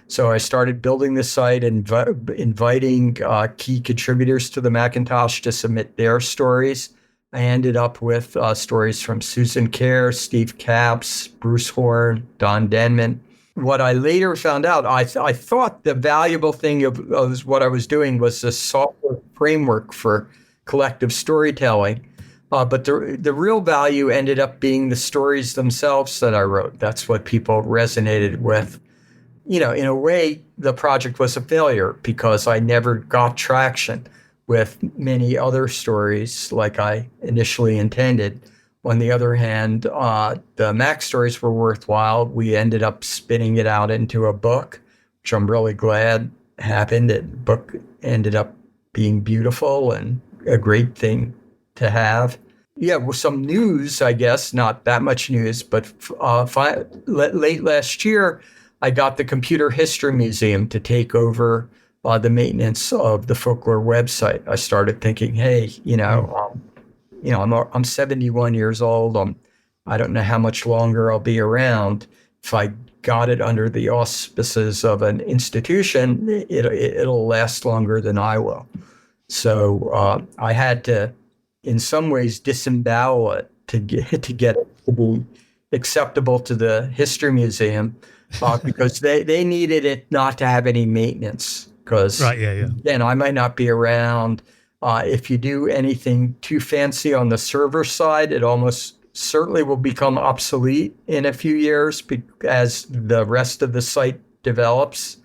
So I started building the site and inviting key contributors to the Macintosh to submit their stories. I ended up with stories from Susan Kerr, Steve Capps, Bruce Horn, Don Denman. What I later found out, I thought the valuable thing of what I was doing was the software framework for collective storytelling. But the real value ended up being the stories themselves that I wrote. That's what people resonated with. In a way, the project was a failure because I never got traction with many other stories like I initially intended. On the other hand, the Mac stories were worthwhile. We ended up spinning it out into a book, which I'm really glad happened. The book ended up being beautiful and a great thing to have. Yeah, with some news, I guess, not that much news, but late last year, I got the Computer History Museum to take over the maintenance of the Folklore website. I started thinking, hey, I'm 71 years old. I don't know how much longer I'll be around. If I got it under the auspices of an institution, it'll last longer than I will. So I had to, in some ways, disembowel it to get it to be acceptable to the History Museum. Because they needed it not to have any maintenance. Because then I might not be around. If you do anything too fancy on the server side, it almost certainly will become obsolete in a few years as the rest of the site develops.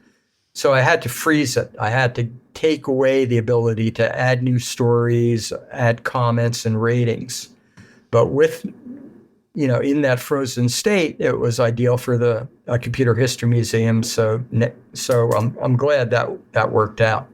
So I had to freeze it. I had to take away the ability to add new stories, add comments and ratings. But with, in that frozen state, it was ideal for the Computer History Museum. So I'm glad that worked out.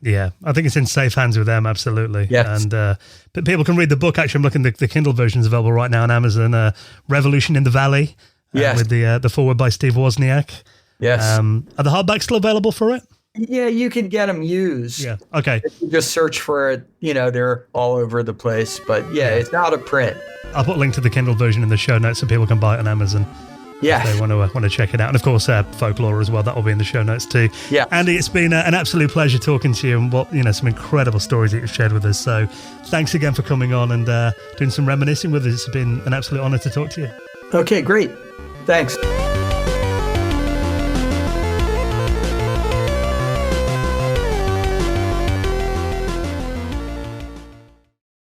Yeah, I think it's in safe hands with them, absolutely. Yes. And but people can read the book. Actually, I'm looking at the Kindle version is available right now on Amazon. Revolution in the Valley, yes, with the foreword by Steve Wozniak. Yes. Are the hardbacks still available for it? Yeah, you can get them used. Yeah. Okay. If you just search for it, they're all over the place. But yeah, it's out of print. I'll put a link to the Kindle version in the show notes so people can buy it on Amazon. Yeah. If they want to check it out. And of course, Folklore as well. That will be in the show notes too. Yeah. Andy, it's been an absolute pleasure talking to you and some incredible stories that you've shared with us. So thanks again for coming on and doing some reminiscing with us. It's been an absolute honor to talk to you. Okay, great. Thanks.